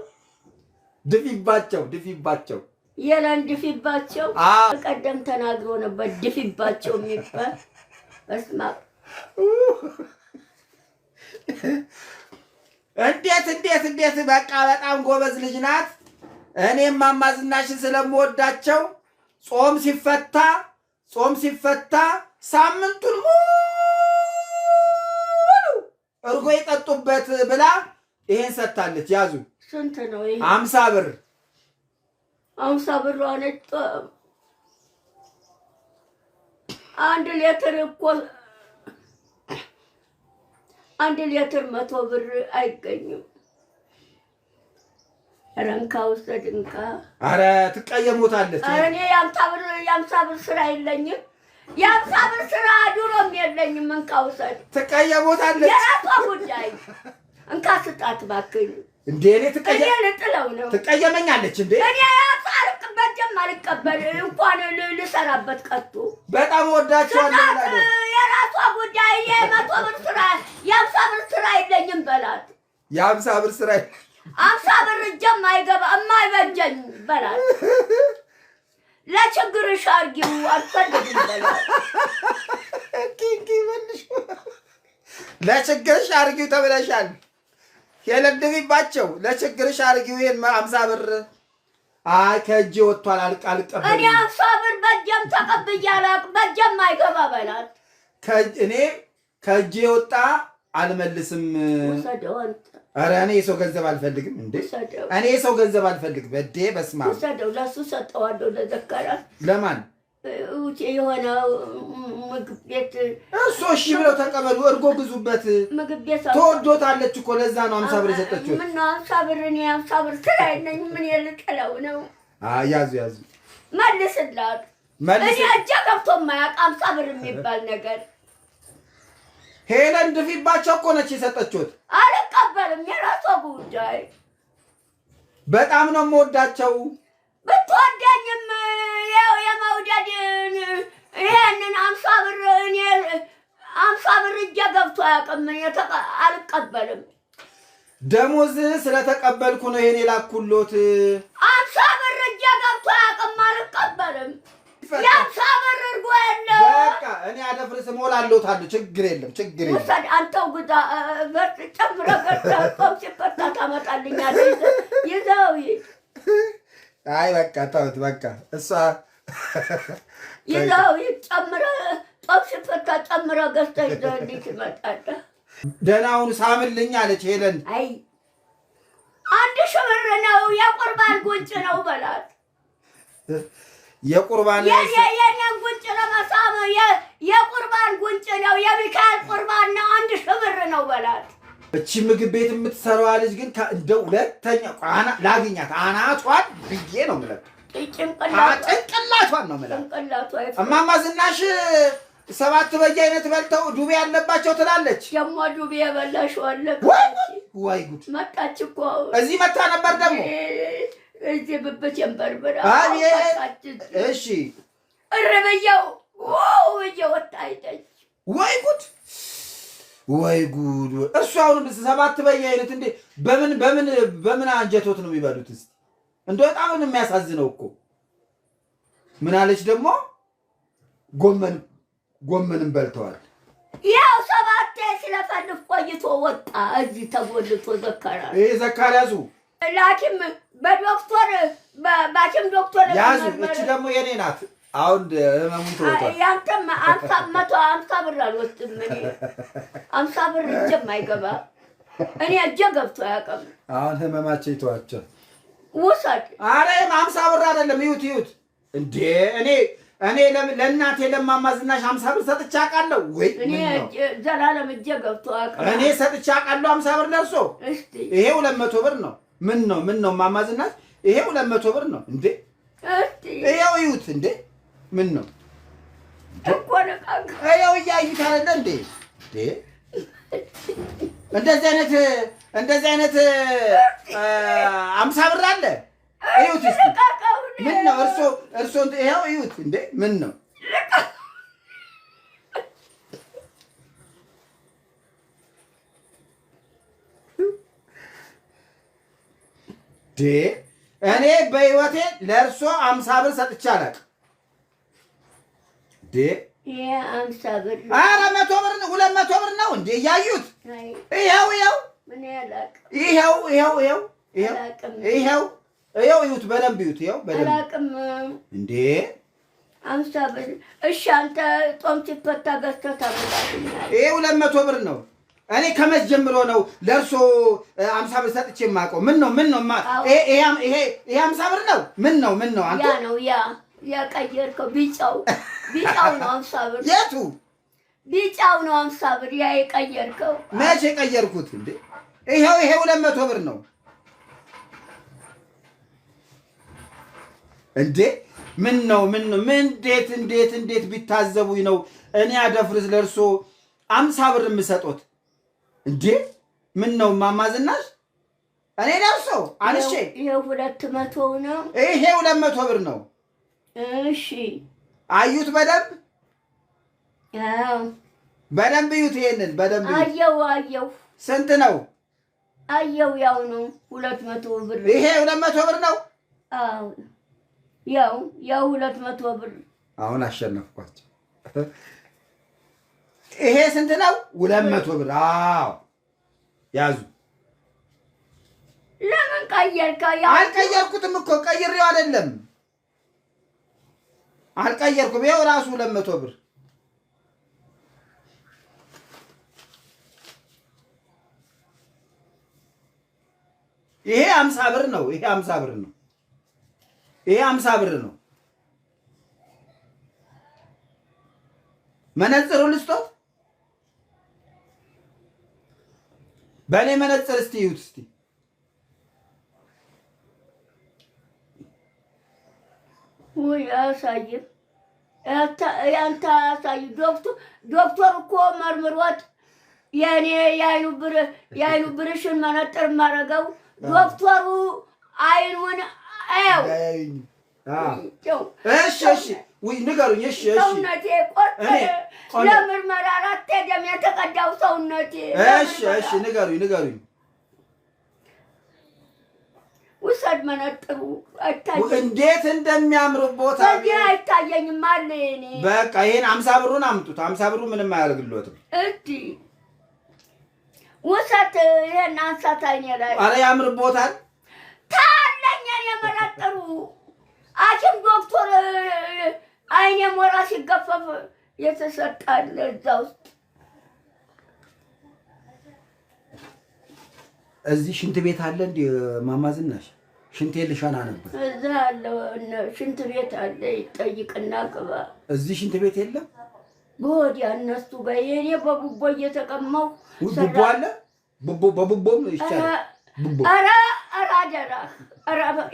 Speaker 2: ድፊባቸው
Speaker 1: ሄለን ድፊባቸው። ቀደም ተናግሮ ነበር ድፊባቸው የሚባል በስማ እንዴት በቃ በጣም ጎበዝ ልጅ ናት። እኔም እማማ ዝናሽን ስለምወዳቸው ጾም ሲፈታ ሳምንቱን ሙሉ እርጎ ይጠጡበት ብላ ይሄን ሰጥታለች። ያዙ። ስንት ነው ይሄ?
Speaker 2: 50 ብር
Speaker 1: 50 ብር አነጣ። 1 ሊትር እኮ 1 ሊትር 100 ብር አይገኝም። ረንካ ውስጥ ድንካ።
Speaker 2: አረ ትቀየሙታለች።
Speaker 1: አረ እኔ የ50 ብር ስራ የለኝም። የ50 ብር ስራ ድሮም የለኝም። እንካ ውሰድ።
Speaker 2: ትቀየሙታለች።
Speaker 1: የራሷ ጉዳይ። እንካ ስጣት እባክህ።
Speaker 2: እንዴ እኔ
Speaker 1: ልጥለው ነው።
Speaker 2: ትቀየመኛለች እንዴ?
Speaker 1: እኔ አልቀበልም አልቀበል እንኳን ልሰራበት ቀጡ።
Speaker 2: በጣም ወዳቸዋለሁ።
Speaker 1: የራሷ ጉዳይ። የ100 ብር ስራ የ50 ብር ስራ የለኝም በላት።
Speaker 2: የ50 ብር ስራ
Speaker 1: 50 ብር እጄም አይገባ የማይበጀኝ በላት። ለችግርሽ አድርጊው አልፈልግም በላት።
Speaker 2: ለችግርሽ አድርጊው ተብለሻል። ሄለን ድፊባቸው ለችግርሽ አድርጊው። ይሄን 50 ብር ከእጄ ወጥቷል። አልቀበልም።
Speaker 1: እኔ 50 ብር በእጄም ተቀብያለሁ። በእጄም አይገባ በላት።
Speaker 2: እኔ ከእጄ ወጣ አልመልስም።
Speaker 1: ወሰደው አንተ።
Speaker 2: ኧረ እኔ የሰው ገንዘብ አልፈልግም። እንዴ እኔ የሰው ገንዘብ አልፈልግም። በዴ በስማ
Speaker 1: ወሰደው። ለሱ ሰጠዋለሁ። ለዘከራት
Speaker 2: ለማን
Speaker 1: የሆነ ምግብ ቤት
Speaker 2: እሱ እሺ ብለው ተቀበሉ። እርጎ ግዙበት።
Speaker 1: ምግብ ቤት
Speaker 2: ተወዶታለች እኮ ለዛ ነው 50 ብር የሰጠችው።
Speaker 1: ምን ነው 50 ብር? እኔ 50 ብር ስላይነኝ ምን የልጥለው ነው?
Speaker 2: ያዙ
Speaker 1: መልስላት። እኔ እጄ ገብቶ የማያውቅ 50 ብር የሚባል ነገር።
Speaker 2: ሄለን ድፊባቸው እኮ ነች የሰጠችሁት።
Speaker 1: አልቀበልም። የራሷ ጉዳይ።
Speaker 2: በጣም ነው የምወዳቸው።
Speaker 1: ብትወደኝም ያው የመውደድን ይሄንን 50 ብር እኔ 50 ብር እጄ ገብቶ አያውቅም። አልቀበልም።
Speaker 2: ደሞዝ ስለተቀበልኩ ነው ይሄን የላኩሎት።
Speaker 1: 50 ብር እጄ ገብቶ አያውቅም። አልቀበልም። የ50 ብር እርጎ የለም።
Speaker 2: በቃ እኔ አደፍርስ እሞላለታለሁ። ችግር የለም።
Speaker 1: ውሰድ አንተው ግዛ። ጨምረህ ገዝተህ ጾም ሲፈታ ታመጣልኛለህ። ይዘው ሂድ።
Speaker 2: አይ በቃ ተውት። በቃ እሷ
Speaker 1: ይዘው ሂድ። ጨምረህ ጾም ሲፈታ ጨምረህ ገዝተህ ይዘህ እንዲህ ትመጣለህ።
Speaker 2: ደህና ሁኑ ሳምልኝ አለች ሄለን።
Speaker 1: አይ 1000 ብር ነው የቁርባን ጉንጭ ነው በላት።
Speaker 2: የቁርባን
Speaker 1: የኔን ጉንጭ ለመሳም የቁርባን ጉንጭ ነው። የሚካኤል ቁርባን ነው። 1000 ብር ነው በላት።
Speaker 2: እቺ ምግብ ቤት የምትሰራዋ ልጅ ግን እንደው ሁለተኛ ላግኛት አናቷን ብዬ ነው የምለው። ጭንቅላቷን ነው የምለው። እማማ ዝናሽ 7 በየአይነት በልተው ዱቤ ያለባቸው ትላለች።
Speaker 1: ደግሞ ዱቤ የበላሽ አለ።
Speaker 2: ወይ ጉድ!
Speaker 1: መጣች እኮ
Speaker 2: እዚህ መጣ ነበር ደግሞ
Speaker 1: እዚህ ብብት የንበርብራ።
Speaker 2: እሺ
Speaker 1: እርብየው ብዬ ወጣ አይተች።
Speaker 2: ወይ ጉድ! ወይ ጉድ! እርሱ አሁን 7 በየአይነት እንዴ! በምን አንጀቶት ነው የሚበሉት? እስቲ እንደው በጣም ነው የሚያሳዝነው እኮ። ምን አለች ደግሞ? ጎመንም በልተዋል።
Speaker 1: ያው 7 ሲለፈልፍ ቆይቶ ወጣ። እዚህ ተጎልቶ ዘካራል።
Speaker 2: ይሄ ዘካርያሱ
Speaker 1: ላኪም በሐኪም ዶክተር
Speaker 2: ያዙ። እቺ ደግሞ የኔ ናት። አሁን ህመሙ ተወጣ።
Speaker 1: ያንተም 50 ብር አልወስድም። እኔ 50 ብር እጄም አይገባ። እኔ እጄ ገብቶ አያውቅም።
Speaker 2: አሁን ህመማቸው ይተዋቸው።
Speaker 1: ውሰድ።
Speaker 2: ኧረ 50 ብር አይደለም። ይዩት እንዴ እኔ ለእናቴ ለማማ ዝናሽ 50 ብር ሰጥቼ አውቃለሁ ወይ?
Speaker 1: እኔ ዘላለም እጄ ገብቶ አውቃለሁ።
Speaker 2: እኔ ሰጥቼ አውቃለሁ 50 ብር ለእርሶ። ይሄ 200 ብር ነው። ምን ነው ማማ ዝናሽ? ይሄ 200 ብር ነው እንዴ? ይኸው ይዩት እንዴ ምን ነው
Speaker 1: እኮ ነቃቅ።
Speaker 2: ይኸው እያዩት አይደለ እንዴ? እንደዚህ አይነት 50 ብር አለ። ይዩት እስኪ ምን ነው እርሶ ይኸው ይዩት እንዴ ምን ነው እኔ በህይወቴ ለእርሶ 50 ብር ሰጥቼ አላውቅም።
Speaker 1: ይሄ 50 ብር
Speaker 2: ኧረ 100 ብር 200 ብር ነው እንዴ? እያዩት ይኸው ይዩት በደንብ ይዩት። ይኸው በደንብ
Speaker 1: አላውቅም
Speaker 2: እንዴ
Speaker 1: 50 ብር። እሺ አንተ ጦም ሲፈታ ገዝተህ ታመጣልኛለህ።
Speaker 2: ይሄ 200 ብር ነው። እኔ ከመች ጀምሮ ነው ለእርሶ 50 ብር ሰጥቼ የማውቀው? ምን ነው ይሄ 50 ብር ነው? ምን ነው አንተ
Speaker 1: ያ ነው ያ ቀየርከው። ቢጫው ነው 50 ብር።
Speaker 2: የቱ
Speaker 1: ቢጫው ነው 50 ብር? ያ የቀየርከው
Speaker 2: መቼ ቀየርኩት እንዴ? ይሄ 200 ብር ነው እንዴ? ምን ነው እንዴት ቢታዘቡኝ ነው እኔ አደፍርስ ለእርሶ 50 ብር የምሰጦት እንዴ? ምን ነው ማማ ዝናሽ? እኔ ለእርሶ አንሼ
Speaker 1: ይሄ 200 ነው።
Speaker 2: ይሄ 200 ብር ነው።
Speaker 1: እሺ
Speaker 2: አዩት በደንብ?
Speaker 1: አዎ
Speaker 2: በደንብ ይዩት። ይሄንን በደንብ
Speaker 1: አየው።
Speaker 2: ስንት ነው?
Speaker 1: አየው ያው ነው 200 ብር።
Speaker 2: ይሄ 200 ብር ነው።
Speaker 1: አዎ ያው 200 ብር።
Speaker 2: አሁን አሸነፍኳቸው። ይሄ ስንት ነው? 200 ብር። አዎ ያዙ።
Speaker 1: ለምን ቀየርከ?
Speaker 2: አልቀየርኩትም እኮ ቀይሬው አይደለም። አልቀየርኩም። ይኸው ራሱ 200 ብር። ይሄ 50 ብር ነው። ይሄ 50 ብር ነው። ይሄ 50 ብር ነው። መነጽሩ ልስጦት? በእኔ መነጽር እስቲ ይዩት እስቲ።
Speaker 1: ወይ አሳየን። ያንተ አሳይ። ዶክተር እኮ መርምሮት የአይኑ ብርሽን መነጥር ማረገው ዶክተሩ አይኑን አየው።
Speaker 2: እሺ ንገሩኝ። እሺ
Speaker 1: ሰውነቴ ለምርመራ 4 ደም የተቀዳው ሰውነቴ።
Speaker 2: እሺ ንገሩኝ።
Speaker 1: ውሰድ መነጥሩ። አይታየኝም
Speaker 2: እንዴት እንደሚያምርቦት
Speaker 1: አይታየኝም አለ። እኔ
Speaker 2: በቃ ይሄን 50 ብሩን አምጡት። 50 ብሩ ምንም አያደርግልዎትም።
Speaker 1: ውሰድ ይሄን አንሳት አይኔ ላይ።
Speaker 2: ኧረ ያምርቦታል።
Speaker 1: ታለኛን የመነጥሩ ሐኪም ዶክተር አይኔ ሞራ ሲገፈፍ የተሰጣል እዛ ውስጥ።
Speaker 2: እዚህ ሽንት ቤት አለ እንዴ ማማ ዝናሽ? ሽንቴ ልሸና ነበር።
Speaker 1: እዛ አለ ሽንት ቤት አለ። ይጠይቅና ግባ።
Speaker 2: እዚህ ሽንት ቤት የለም።
Speaker 1: በወዲያ እነሱ ጋር የኔ በቡቦ እየተቀማው
Speaker 2: ቡቦ አለ። በቡቦም ይቻላል።
Speaker 1: ኧረ አደራ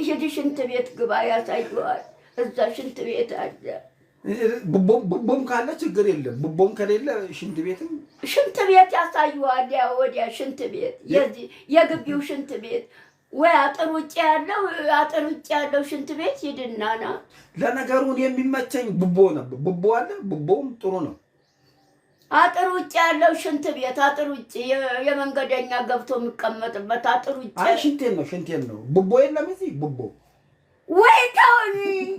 Speaker 1: ሂድ ሽንት ቤት ግባ፣ ያሳየዋል። እዛ ሽንት ቤት አለ።
Speaker 2: ቡቦም ካለ ችግር የለም። ቡቦም ከሌለ ሽንት ቤት
Speaker 1: ያሳየዋል። ያ ወዲያ ሽንት ቤት የግቢው ሽንት ቤት ወይ አጥር ውጭ ያለው ሽንት ቤት ሂድና ና።
Speaker 2: ለነገሩ የሚመቸኝ ቡቦ ነበር። ቡቦ አለ። ቡቦም ጥሩ ነው።
Speaker 1: አጥር ውጭ ያለው ሽንት ቤት አጥር ውጭ የመንገደኛ ገብቶ የሚቀመጥበት አጥር ውጭ።
Speaker 2: አይ ሽንቴን ነው። ቡቦ የለም እዚህ ቡቦ።
Speaker 1: ወይ ተውኝ።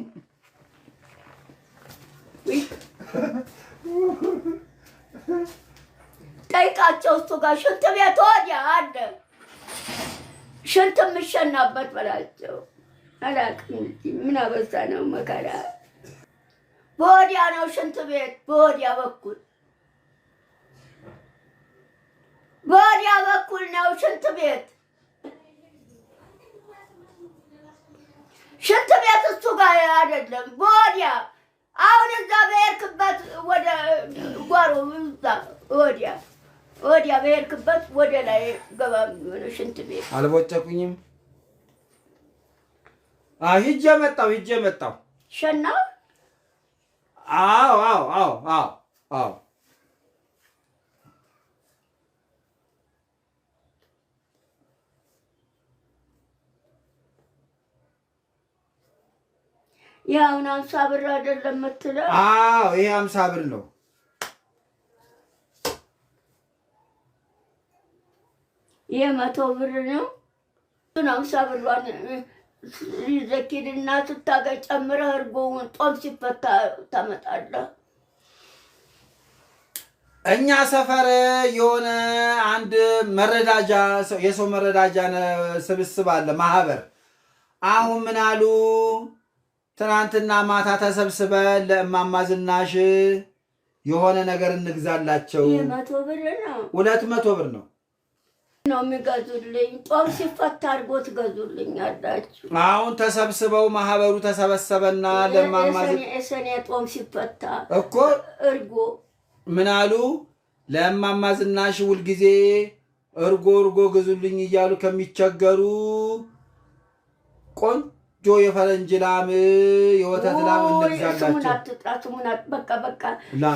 Speaker 1: ጠይቃቸው እሱ ጋር ሽንት ቤት ወዲያ አለ። ሽንት የምሸናበት በላቸው። አላውቅም ምን አበዛ ነው መከራ። በወዲያ ነው ሽንት ቤት፣ በወዲያ በኩል ነው ሽንት ቤት። ጋር አይደለም በወዲያ አሁን እዛ በሄድክበት ወደ ጓሮ እዛ ወዲያ በሄድክበት ወደ ላይ ገባ ሽንት ቤት
Speaker 2: አልቦጨቁኝም። ሂጄ መጣሁ
Speaker 1: ሸና
Speaker 2: አዎ
Speaker 1: ያውን 50 ብር አይደለም የምትለው?
Speaker 2: ይሄ 50 ብር ነው።
Speaker 1: ይሄ 100 ብር ነው። 50 ብሯን ይዘኪልና ስታገኝ ጨምረህ እርጎውን ጦም ሲፈታ ታመጣለህ።
Speaker 2: እኛ ሰፈር የሆነ አንድ መረዳጃ የሰው መረዳጃ ስብስብ አለ ማህበር። አሁን ምን አሉ? ትናንትና ማታ ተሰብስበን ለእማማ ዝናሽ የሆነ ነገር እንግዛላቸው።
Speaker 1: 100 ብር ነው።
Speaker 2: 200 ብር ነው
Speaker 1: የሚገዙልኝ። ጦም ሲፈታ አድርጎ ትገዙልኛላችሁ።
Speaker 2: አሁን ተሰብስበው ማህበሩ ተሰበሰበና ለእማማ
Speaker 1: ሰኔ ጦም ሲፈታ
Speaker 2: እኮ
Speaker 1: እርጎ
Speaker 2: ምን አሉ? ለእማማ ዝናሽ ሁልጊዜ እርጎ ግዙልኝ እያሉ ከሚቸገሩ ቆንጆ የፈረንጅ ላም የወተት ላም እንግዛላቸው።
Speaker 1: ስሙናት በቃ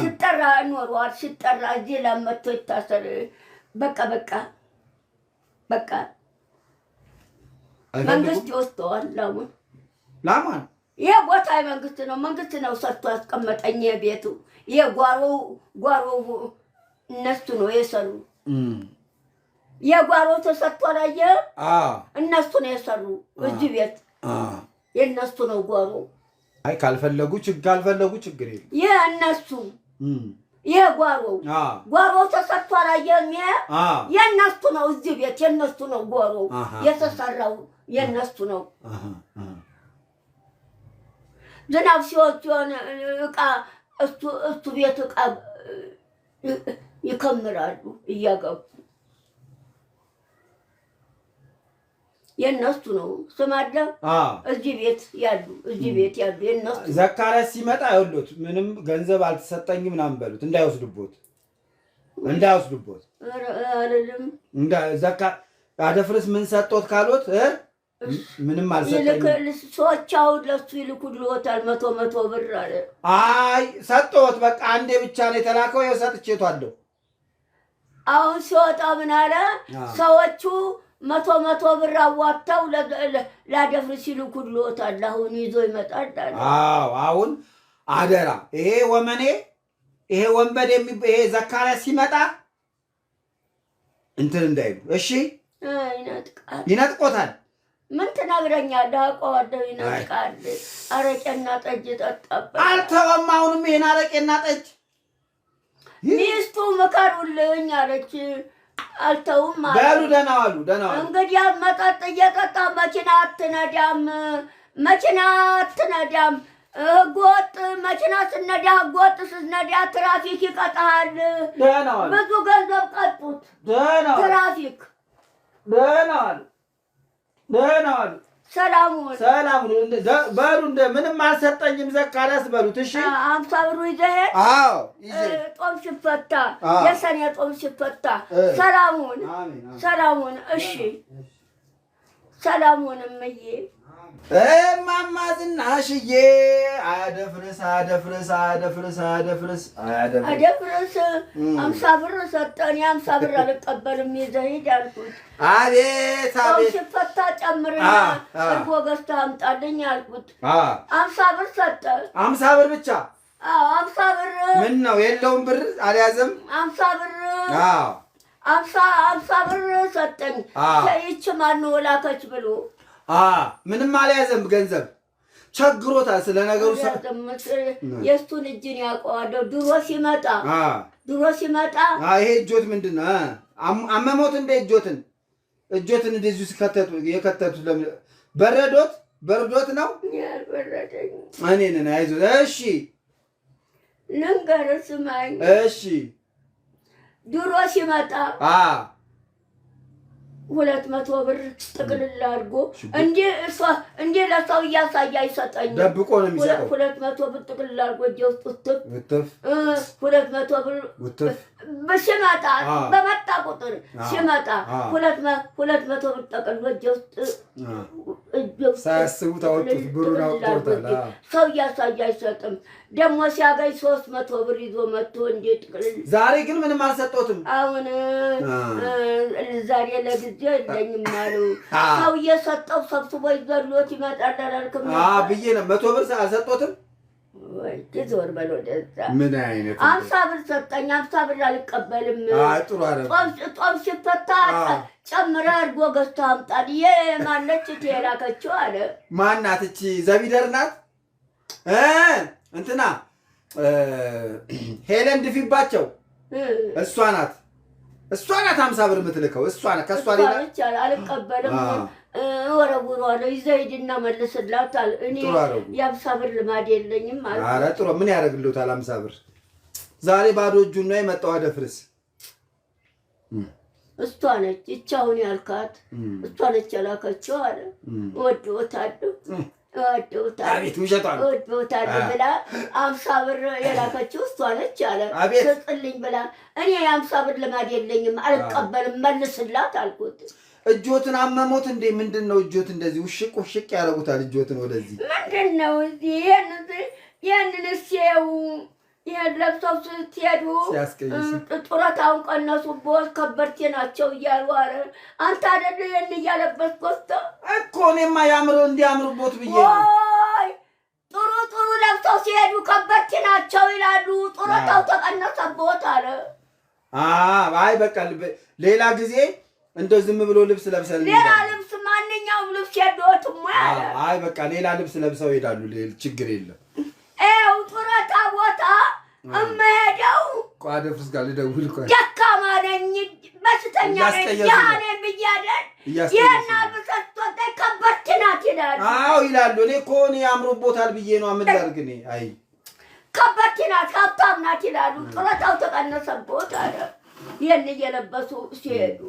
Speaker 1: ሲጠራ ኖሯል። ሲጠራ እዚህ ላም መጥቶ ይታሰር። በቃ መንግስት ይወስደዋል
Speaker 2: ላሟን።
Speaker 1: ይሄ ቦታ መንግስት ነው። መንግስት ነው ሰጥቶ ያስቀመጠኝ። የቤቱ ጓሮ እነሱ ነው የሰሩ። የጓሮ ተሰጥቶ ላይ እነሱ ነው የሰሩ። እዚህ ቤት የእነሱ ነው ጓሮ።
Speaker 2: ካልፈለጉ ችግር የለም።
Speaker 1: ይሄ እነሱ ይሄ ጓሮ ተሰጥቶ ላይ የእነሱ ነው። እዚህ ቤት የእነሱ ነው ጓሮ የተሰራው የእነሱ ነው። ዝናብ ሲሆን ዕቃ እሱ ቤት ዕቃ ይከምራሉ እያገቡ። የእነሱ ነው። ስማለ እዚህ ቤት ያሉ የእነሱ።
Speaker 2: ዘካርያስ ሲመጣ ይኸውልዎት ምንም ገንዘብ አልተሰጠኝም ምናምን በሉት፣ እንዳይወስዱቦት
Speaker 1: አይደለም።
Speaker 2: አደፍርስ ምን ሰጦት ካሉት ምንም አልሰጠኝም።
Speaker 1: ሰዎች አሁን ለሱ ይልኩልዎታል 100 ብር አለ።
Speaker 2: ሰጦት በቃ አንዴ ብቻ ነው የተላከው። ይኸው ሰጥቼቷለሁ።
Speaker 1: አሁን ሲወጣ ምን አለ? ሰዎቹ 100 ብር አዋጥተው ላደፍርስ ይልኩልዎታል። አሁን ይዞ ይመጣል አለ።
Speaker 2: አሁን አደራ ይሄ ወመኔ ይሄ ወንበዴ ይሄ ዘካርያስ ሲመጣ እንትን እንዳይሉ እሺ። ይነጥቆታል።
Speaker 1: ምን ትነግረኛለህ? አውቀዋለሁ። ይነጥቃል። አረቄና ጠጅ ጠጣበት።
Speaker 2: አልተወም። አሁንም ይሄን አረቄና ጠጅ
Speaker 1: ሚስቱ ምከሩልኝ አለች። አልተውም ማለት
Speaker 2: በሉ። ደህና ዋሉ።
Speaker 1: እንግዲህ መጠጥ እየጠጣ መኪና አትነዳም። ህገወጥ መኪና ስነዳ ህገወጥ ስትነዳ ትራፊክ ይቀጣሃል። ብዙ ገንዘብ ቀጡት ትራፊክ።
Speaker 2: ደህና ዋሉ።
Speaker 1: ሰላሙን
Speaker 2: በሉ። ምንም አልሰጠኝም ዘካርያስ በሉት። እሺ
Speaker 1: 50 ብሩ ይዘህ ጦም ሲፈታ የሰኔ ጦም ሲፈታ ሰላሙን እሺ ሰላሙን እምዬ
Speaker 2: እማማ ዝናሽዬ አያደፍርስ
Speaker 1: 50 ብር ሰጠኝ። 50 ብር አልቀበልም ይዘህ ሂድ አልኩት።
Speaker 2: አቤት
Speaker 1: ሲፈታ ጨምርና እርጎ ገዝተህ አምጣልኝ አልኩት። 50 ብር ሰጠ።
Speaker 2: 50 ብር ብቻ?
Speaker 1: 50 ብር። ምን
Speaker 2: ነው የለውም ብር አልያዘም?
Speaker 1: 50 ብር 50 ብር ሰጠኝ። ይህች ማነው ላከች ብሎ
Speaker 2: ምንም አልያዘም። ገንዘብ ቸግሮታል። ስለ ነገሩ
Speaker 1: የእሱን እጅን ያውቀዋለሁ። ድሮ ሲመጣ
Speaker 2: ይሄ እጆት ምንድን ነው? አመሞት እንደ እጆትን እንደዚሁ የከተቱት ለምን በርዶት ነው? እኔን አይዞህ። እሺ
Speaker 1: ልንገርህ ስማኝ።
Speaker 2: እሺ
Speaker 1: ድሮ ሲመጣ 200 ብር ጥቅልል አድርጎ እንዴ ለሰው እያሳየ አይሰጠኝም።
Speaker 2: ደብቆ ነው የሚሰጠው።
Speaker 1: 200 ብር ጥቅልል አድርጎ እጄ ውስጥ ውትፍ 200 ብር
Speaker 2: ውትፍ
Speaker 1: በሽመጣ በመጣ ቁጥር ሽመጣ 200 ብር ጠቅልሎ እጄ ውስጥ
Speaker 2: ሳያስቡት አወጡት። ብሩን አውጥቶታል።
Speaker 1: ሰው እያሳየ አይሰጥም። ደግሞ ሲያገኝ 300 ብር ይዞ መጥቶ እንዴት ጥቅልል።
Speaker 2: ዛሬ ግን ምንም አልሰጠሁትም።
Speaker 1: አሁን ዛሬ ለጊዜው የለኝም አሉ። ሰው እየሰጠው ሰብስቦ ይዘሎት ይመጣል አላልክም?
Speaker 2: ብዬ ነው 100 ብር አልሰጠሁትም።
Speaker 1: ወይ ዞር በል ወደዛ።
Speaker 2: ምን አይነት
Speaker 1: 50 ብር ሰጠኝ። 50 ብር አልቀበልም።
Speaker 2: ጥሩ አይደል?
Speaker 1: ጦም ሲፈታ ጨምረህ አድርጎ ገዝተህ አምጣል። የማነች የላከችው አለ።
Speaker 2: ማናት እቺ? ዘቢደር ናት። እንትና ሄለን ድፊባቸው እሷ ናት 50 ብር የምትልከው እሷ ናት። ከሷ ሌላ
Speaker 1: አልቀበልም። ወረውሯለሁ። ይዘህ ሂድና መልስላታል። እኔ የ50 ብር ልማድ የለኝም ማለት ነው።
Speaker 2: ኧረ ጥሩ ምን ያደርግልዎታል 50 ብር? ዛሬ ባዶ እጁን ነው የመጣው። አደፍርስ
Speaker 1: እሷ ነች ይቻውን ያልካት እሷ ነች የላከችው አለ። እወድዎታለሁ
Speaker 2: አቤት ውሸቷን
Speaker 1: እወድዎታለሁ ብላ 50 ብር የላከችው እሷ ነች አለ። ስጥልኝ ብላ እኔ የ50 ብር ልማድ የለኝም አልቀበልም መልስላት አልኩት።
Speaker 2: እጆትን አመሞት እንዴ? ምንድነው እጆት እንደዚህ ውሽቅ ያደርጉታል? እጆትን ወደዚህ
Speaker 1: ምንድነው? እዚህ ይሄንን እሴው ለብሰው ስትሄዱ ጡረታውን ቀነሱቦት ከበርቴ ናቸው እያሉ አረ አንተ አይደል ይሄን እያለበስኩት
Speaker 2: እኮ እኔማ ያምሩ እንዲያምሩቦት ብዬ ነው።
Speaker 1: ጥሩ ለብሰው ሲሄዱ ከበርቴ ናቸው ይላሉ። ጡረታው ተቀነሰቦት አለ።
Speaker 2: አይ በቃ ሌላ ጊዜ እንደው ዝም ብሎ ልብስ ለብሰን
Speaker 1: ሌላ ልብስ ማንኛውም ልብስ ያደውትም ያለ
Speaker 2: አይ በቃ ሌላ ልብስ ለብሰው ይሄዳሉ። ችግር የለም።
Speaker 1: ጡረታ ቦታ እመሄደው
Speaker 2: ቋደፍርስ ጋር ልደውል እኮ
Speaker 1: ደካማ ነኝ በሽተኛ ነኝ ያኔ ብያደን የና በሰጥቶት ከበርቴ ናት ይላሉ።
Speaker 2: ይላሉ። እኔ እኮ እኔ አምሮቦታል ብዬ ነው አምላርግ እኔ አይ
Speaker 1: ከበርቴ ናት ሀብታም ናት ይላሉ። ጡረታው ተቀነሰቦት አለ። ይሄን እየለበሱ ሲሄዱ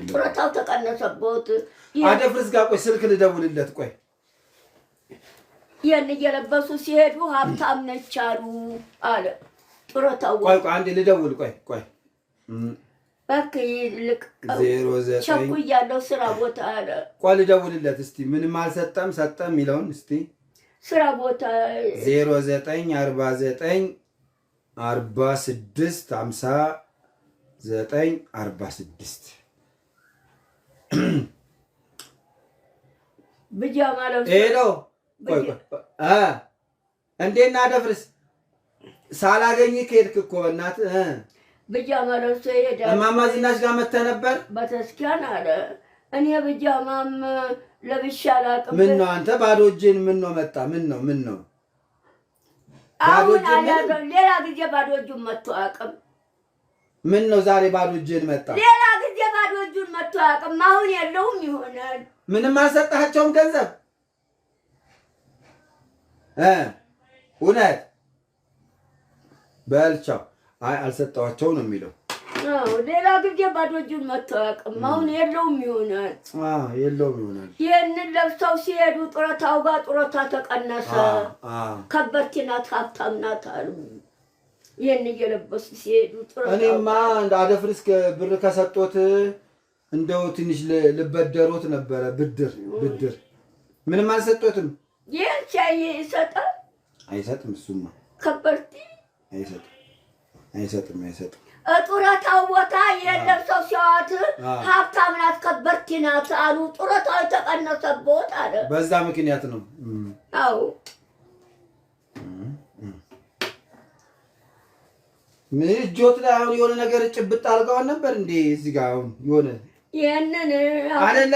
Speaker 1: ጡረታው ተቀነሰቦት።
Speaker 2: አደፍርስ ጋር ቆይ ስልክ ልደውልለት ቆይ
Speaker 1: ይሄን እየለበሱ ሲሄዱ ሀብታም ነች አሉ አለ። ጡረታው
Speaker 2: ቆይ አንዴ ልደውል ቆይ
Speaker 1: እባክህ ልቅ
Speaker 2: 09
Speaker 1: ቸኩያለሁ ስራ ቦታ አለ።
Speaker 2: ቆይ ልደውልለት እስቲ ምንም አልሰጠም ሰጠ የሚለውን እስቲ
Speaker 1: ስራ ቦታ
Speaker 2: 0949 46 59 46
Speaker 1: ብጃማ ነው
Speaker 2: ሄሎ እንዴት ነህ አደፍርስ? ሳላገኝህ ከሄድክ እኮ በእናትህ
Speaker 1: ብጃማ ለብሶ ይሄዳል።
Speaker 2: እማማ ዝናሽ ጋር መተህ ነበር
Speaker 1: በተስኪያን አለ። እኔ ብጃማም ለብሼ አላውቅም።
Speaker 2: ምን ነው አንተ ባዶ እጅህን ምን ነው መጣ? ምን ነው
Speaker 1: አሁን አላውቅም። ሌላ ጊዜ ባዶ እጁን መጥቶ አያውቅም።
Speaker 2: ምን ነው ዛሬ ባዶ እጅህን መጣ?
Speaker 1: ሌላ ጊዜ ባዶ እጁን መጥቶ አያውቅም። አሁን የለውም ይሆናል።
Speaker 2: ምንም አልሰጣቸውም ገንዘብ እውነት በልቻው አይ አልሰጠዋቸው ነው የሚለው።
Speaker 1: ሌላ ጊዜ ባዶ እጁን መጥቶ አያውቅም። አሁን የለውም ይሆናል። ይህንን ለብሰው ሲሄዱ ጡረታው ጋር ጡረታ ተቀነሰ። ከበርቴ ናት ሀብታም ናት አሉ። ይህን እየለበሱ ሲሄዱ ጡረታው
Speaker 2: እኔማ አደፍርስ ብር ከሰጦት እንደው ትንሽ ልበደሮት ነበረ ብድር ምንም አልሰጦትም።
Speaker 1: ይህን ቻይ ይሰጣል
Speaker 2: አይሰጥም። እሱማ
Speaker 1: ከበርቴ
Speaker 2: አይሰጥም።
Speaker 1: ጡረታው ቦታ የለብሰው ሲያዋት ሀብታም ናት ከበርቴ ናት አሉ። ጡረታው የተቀነሰቦት አለ።
Speaker 2: በዛ ምክንያት ነው።
Speaker 1: አዎ
Speaker 2: ምን እጆት ላይ አሁን የሆነ ነገር ጭብጥ አድርገዋል ነበር እንዴ? እዚህ ጋር አሁን የሆነ
Speaker 1: ይሄንን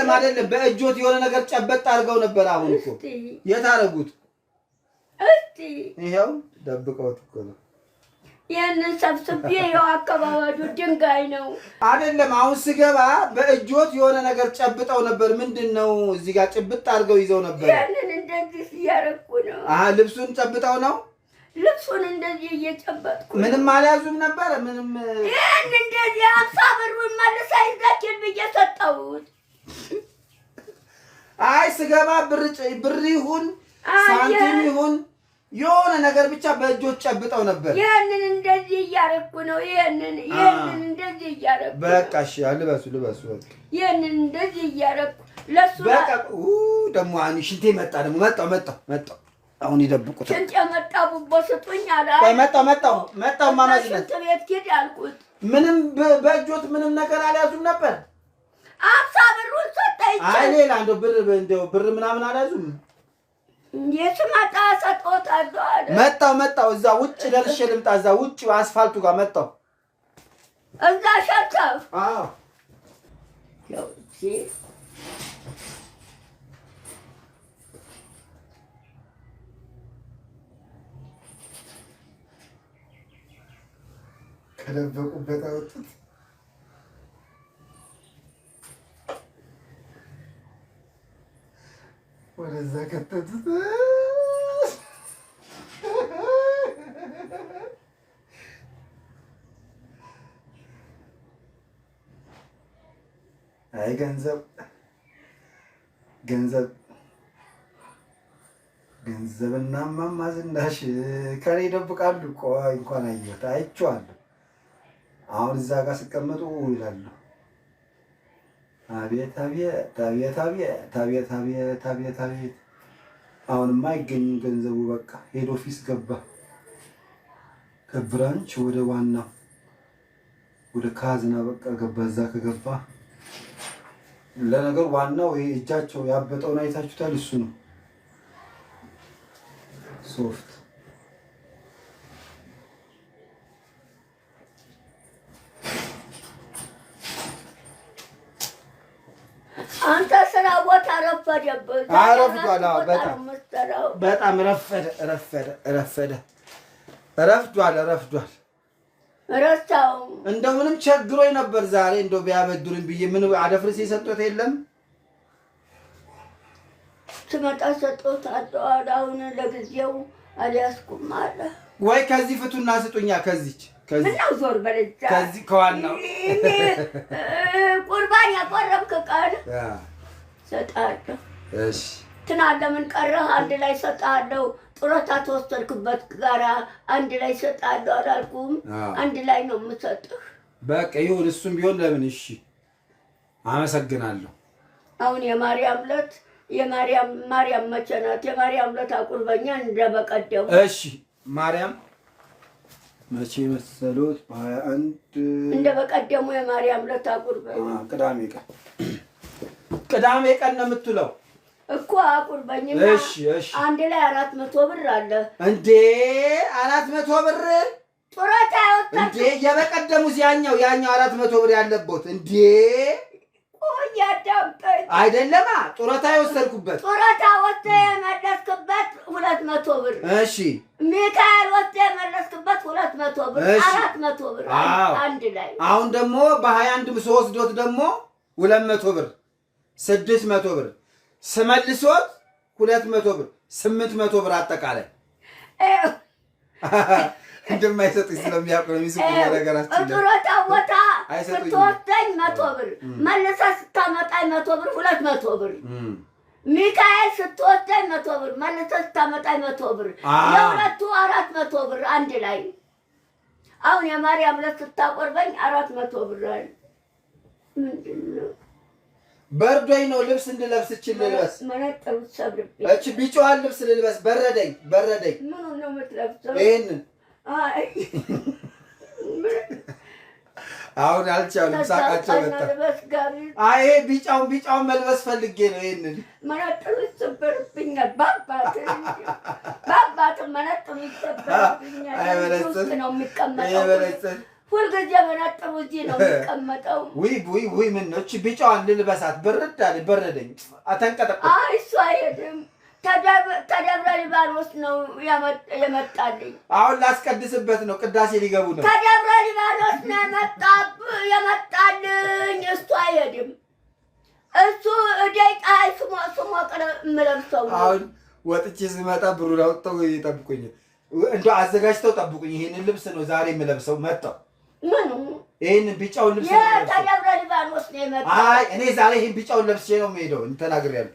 Speaker 2: አይደለም በእጆት የሆነ ነገር ጨበጥ አድርገው ነበር። አሁን እኮ የት አደረጉት? ይሄው ደብቀውት እኮ ነው።
Speaker 1: ይሄንን ሰብስቤ ይኸው አካባቢው ድንጋይ ነው
Speaker 2: አይደለም። አሁን ስገባ በእጆት የሆነ ነገር ጨብጠው ነበር። ምንድነው? እዚህ ጋር ጭብጥ አድርገው ይዘው ነበር።
Speaker 1: ይሄንን እንደዚህ እያደረኩ ነው።
Speaker 2: ልብሱን ጨብጠው ነው።
Speaker 1: ልብሱን እንደዚህ እየጨበጥኩ
Speaker 2: ምንም አልያዙም ነበር። ምንም
Speaker 1: ይሄን እንደዚህ 50 ብሩን መልሰህ ይዘኪን ብዬ ሰጠሁት።
Speaker 2: አይ ስገባ ብር ይሁን ሳንቲም ይሁን የሆነ ነገር ብቻ በእጆች ጨብጠው ነበር።
Speaker 1: ይሄንን እንደዚህ እያረኩ ነው። ይሄንን እንደዚህ እያረኩ
Speaker 2: በቃ እሺ፣ ልበሱ።
Speaker 1: ይሄንን እንደዚህ እያረኩ ለሱ
Speaker 2: በቃ ደግሞ አሁን ሽንቴ መጣ። ደግሞ መጣው። አሁን ይደብቁት።
Speaker 1: ሽንቴ መጣ። ቡቦ ስጡኝ አለ።
Speaker 2: ቆይ መጣው ማማዝነት
Speaker 1: ሽንት ቤት ሂድ አልኩት።
Speaker 2: ምንም በእጆት ምንም ነገር አልያዙም ነበር።
Speaker 1: 50 ብሩን ሰጠኝ።
Speaker 2: አይ ሌላ እንደው ብር ምናምን አልያዙም።
Speaker 1: የስማጣ ሰጥቶታለሁ አለ።
Speaker 2: መጣው። እዛ ውጭ ደርሼ ልምጣ። እዛ ውጭ አስፋልቱ ጋር መጣው።
Speaker 1: እዛ ሸርተፍ
Speaker 2: አዎ
Speaker 1: ያው
Speaker 2: ከደበቁበት አወጡት። ወደዛ ከተቱት። አይ ገንዘብና እማማ ዝናሽ ከኔ ይደብቃሉ። ቆይ እንኳን አይቼዋለሁ። አሁን እዛ ጋር ሲቀመጡ ይላሉ። አቤት አሁንማ አይገኝም ገንዘቡ። በቃ ሄድ ኦፊስ ገባ። ከብራንች ወደ ዋናው ወደ ካዝና በቃ ገባ። እዛ ከገባ ለነገሩ ዋናው ይሄ እጃቸው ያበጠውን አይታችሁታል። እሱ ነው ሶፍት።
Speaker 1: አንተ ስራ ቦታ ረፈደብህ።
Speaker 2: ረፍዷል። በጣም ረፈደ።
Speaker 1: ረስታው
Speaker 2: እንደው ምንም ቸግሮኝ ነበር ዛሬ። እንደው ቢያበድሩኝ ብዬ ምን አደፍርስ የሰጡት የለም።
Speaker 1: ስመጣ ሰጡት አጣዋል። አሁን ለጊዜው አልያዝኩም አለ።
Speaker 2: ወይ ከዚህ ፍቱና ስጡኛ። ከዚህ
Speaker 1: ምነው ዞር በለዛ
Speaker 2: ከዚህ ከዋናው
Speaker 1: ቁርባን ያቆረብክ ቀን ሰጣለሁ።
Speaker 2: እሺ
Speaker 1: ትናንት ለምን ቀረህ? አንድ ላይ ሰጣለሁ። ጡረታ ተወሰድክበት ጋራ አንድ ላይ ሰጣለሁ አላልኩም? አንድ ላይ ነው የምሰጥህ።
Speaker 2: በቃ ይሁን፣ እሱም ቢሆን ለምን። እሺ አመሰግናለሁ።
Speaker 1: አሁን የማርያም ዕለት ማርያም መቼ ናት? የማርያም ዕለት አቁርበኛ እንደበቀደሙ።
Speaker 2: እሺ ማርያም መቼ መሰሎት? በ21
Speaker 1: እንደበቀደሙ የማርያም ዕለት አቁርበኛ።
Speaker 2: ቅዳሜ ቀን ነው የምትውለው
Speaker 1: እኮ አቁርበኝና።
Speaker 2: እሺ
Speaker 1: አንድ ላይ 400 ብር አለ
Speaker 2: እንዴ? 400 ብር
Speaker 1: ጡረታ ያወጣ
Speaker 2: እንዴ? የበቀደሙ ያኛው 400 ብር ያለበት እንዴ?
Speaker 1: ያዳምጠኝ
Speaker 2: አይደለማ ጡረታ የወሰድኩበት
Speaker 1: ጡረታ ወጥቶ የመለስክበት 200 ብር።
Speaker 2: እሺ
Speaker 1: ሚካኤል ወጥቶ የመለስክበት 200 ብር፣ 400 ብር አንድ ላይ።
Speaker 2: አሁን ደግሞ በ21 ስወስዶት ደግሞ 200 ብር 600 ብር ስመልሶት 200 ብር 800 ብር አጠቃላይ እንደማይሰጡኝ ስለሚያውቁ ነው የሚስቁ። ነገራችን
Speaker 1: ጡረታ ቦታ ስትወስደኝ 100 ብር መልሰህ ስታመጣኝ 100 ብር 200 ብር። ሚካኤል ስትወስደኝ 100 ብር መልሰህ ስታመጣኝ 100 ብር፣ የሁለቱ 400 ብር አንድ ላይ። አሁን የማርያም ዕለት ስታቆርበኝ 400 ብር አለ። ምንድን ነው?
Speaker 2: በርዶኝ ነው ልብስ እንድለብስ ልልበስ።
Speaker 1: መነጥሩ ሰብርብኝ።
Speaker 2: እቺ ቢጫዋን ልብስ ልልበስ። በረደኝ።
Speaker 1: ምኑን ነው የምትለብሰው?
Speaker 2: ይሄንን አሁን አልቻሉም። ሳቃቸው መጣ። አይ ቢጫውን መልበስ ፈልጌ ነው። ይሄንን
Speaker 1: መነጥሩ ይሰበርብኛል። ባባት መነጥሩ ይሰበርብኛል።
Speaker 2: አይ መነጥሩ
Speaker 1: ነው የሚቀመጠው። ሁልጊዜ መነጥሩ እዚህ ነው የሚቀመጠው።
Speaker 2: ውይ ምን ነው? እቺ ቢጫዋን ልልበሳት። በረደኝ። አተንቀጠቀጥ።
Speaker 1: አይ እሱ አይሄድም። ከደብረ ሊባኖስ ነው የመጣልኝ።
Speaker 2: አሁን ላስቀድስበት ነው። ቅዳሴ ሊገቡ ነው።
Speaker 1: ከደብረ ሊባኖስ ነው የመጣልኝ። እሱ አይሄድም። እሱ እደይ ስሞቅ የምለብሰው ነው።
Speaker 2: አሁን ወጥቼ ስመጣ ብሩን አውጥተው ይጠብቁኝ። እንደው አዘጋጅተው ጠብቁኝ። ይሄንን ልብስ ነው ዛሬ የምለብሰው። መጣሁ።
Speaker 1: ምኑ?
Speaker 2: ይሄንን ቢጫውን ልብስ
Speaker 1: ነው ከደብረ ሊባኖስ ነው የመጣው።
Speaker 2: አይ እኔ ዛሬ ይሄን ቢጫውን ለብሼ ነው የምሄደው። ተናግሬያለሁ።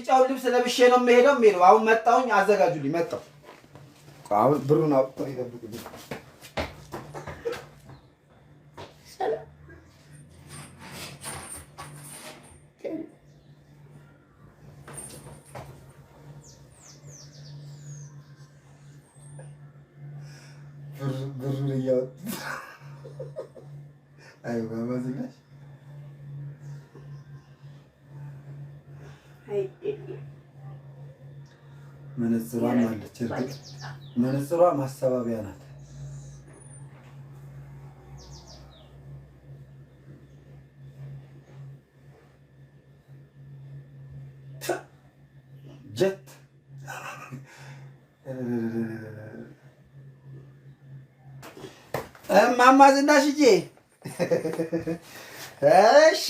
Speaker 2: ቢጫውን ልብስ ለብሼ ነው የምሄደው። አሁን መጣሁኝ፣ አዘጋጁልኝ። መጣሁ። አሁን ብሩን አውጥተው ይጠብቁልኝ። ብሩን እያወጡ አይ ባባዝናሽ መነጽሯም አለች። እርግጥ መነጽሯ ማስተባበያ ናት። ጀት እማማ ዝናሽዬ እሺ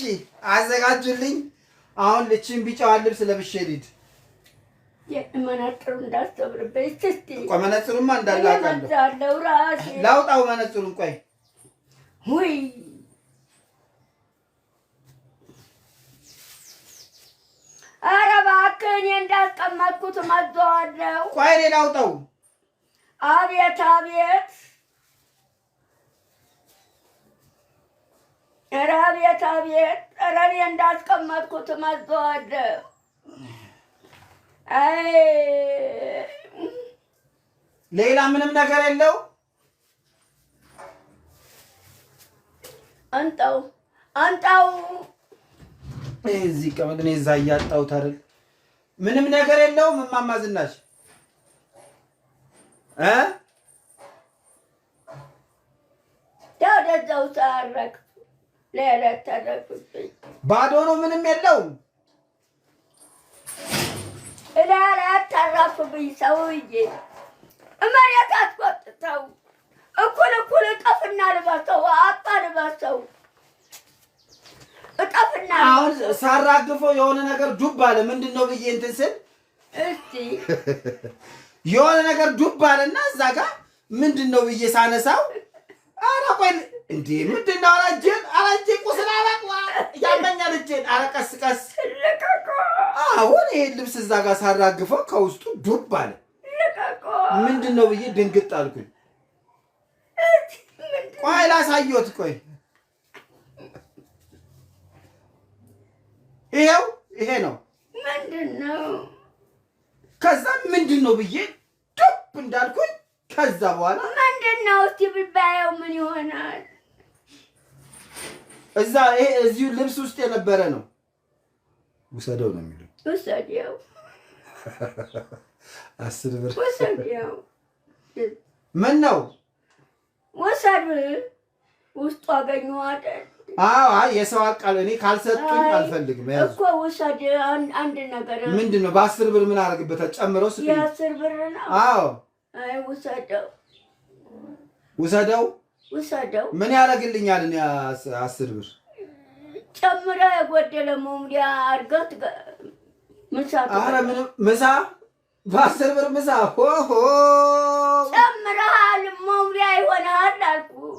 Speaker 2: አዘጋጁልኝ። አሁን ልችን ቢጫዋን ልብስ ለብሼ ልሂድ።
Speaker 1: መነጽሩ እንዳስተብርበኝ እስቲ።
Speaker 2: ቆይ መነጽሩማ እንዳላቀለሁ
Speaker 1: ራሴ
Speaker 2: ላውጣው መነጽሩን። ቆይ
Speaker 1: ውይ ኧረ እባክህ እኔ እንዳስቀመጥኩት መዘዋለሁ።
Speaker 2: ቆይ እኔ ላውጣው።
Speaker 1: አቤት አቤት! ኧረ አቤት አቤት! ኧረ እኔ እንዳስቀመጥኩት መዘዋለሁ። አይ
Speaker 2: ሌላ ምንም ነገር የለው።
Speaker 1: አንጣው አንጣው
Speaker 2: እዚህ ቀመጥ ነው እዛ እያጣሁት አይደል? ምንም ነገር የለውም። እማማ ዝናሽ
Speaker 1: ወደዛው ሳረክ ሌላ ተረፍብኝ።
Speaker 2: ባዶ ነው፣ ምንም የለውም።
Speaker 1: ሌላ ተረፍብኝ። ሰውዬ መሬት አስቆጥተው እኩል እኩል እጠፍና ልበሰው፣ አጣ ልበሰው እጠፍና
Speaker 2: አሁን ሳራግፈው የሆነ ነገር ዱብ አለ። ምንድን ነው ብዬ እንትን ስል
Speaker 1: እስቲ
Speaker 2: የሆነ ነገር ዱብ አለና እዛ ጋር ምንድን ነው ብዬ ሳነሳው ኧረ ቆይ እንዴ ምንድን ነው አላጄ ቁስል አላቅዋ ያመኛል እጄን። ኧረ ቀስ ቀስ አሁን ይሄን ልብስ እዛ ጋር ሳራግፈው ከውስጡ ዱብ አለ። ምንድን ነው ብዬ ድንግጥ አልኩኝ። ቆይ ላሳየዎት። ቆይ ይሄው ይሄ ነው።
Speaker 1: ምንድን ነው?
Speaker 2: ከዛ ምንድን ነው ብዬ ዱብ እንዳልኩኝ ከዛ በኋላ
Speaker 1: ምንድን ነው እስቲ ብባየው ምን ይሆናል?
Speaker 2: እዛ ይሄ እዚሁ ልብስ ውስጥ የነበረ ነው። ውሰደው ነው የሚሉኝ።
Speaker 1: ውሰደው
Speaker 2: 10 ብር
Speaker 1: ውሰደው።
Speaker 2: ምን ነው
Speaker 1: ውሰድ። ውስጡ አገኘው አይደል?
Speaker 2: አዎ የሰው አቃል እኔ ካልሰጡኝ አልፈልግም። ያዙ
Speaker 1: እኮ ውሰድ። አንድ ነገር
Speaker 2: ምንድን ነው በ10 ብር ምን አደርግበታል? ጨምረው ስጡኝ።
Speaker 1: የ10 ብር ነው።
Speaker 2: አዎ
Speaker 1: አይ ውሰደው
Speaker 2: ውሰደው። ምን ያደርግልኛል? እኔ 10 ብር
Speaker 1: ጨምረህ የጎደለ መሙሊያ አድርገህ ምሳ።
Speaker 2: ኧረ ምንም ምሳ በ10 ብር ምሳ ሆሆ
Speaker 1: ጨምረሃል። መሙሊያ ይሆናል አልኩህ።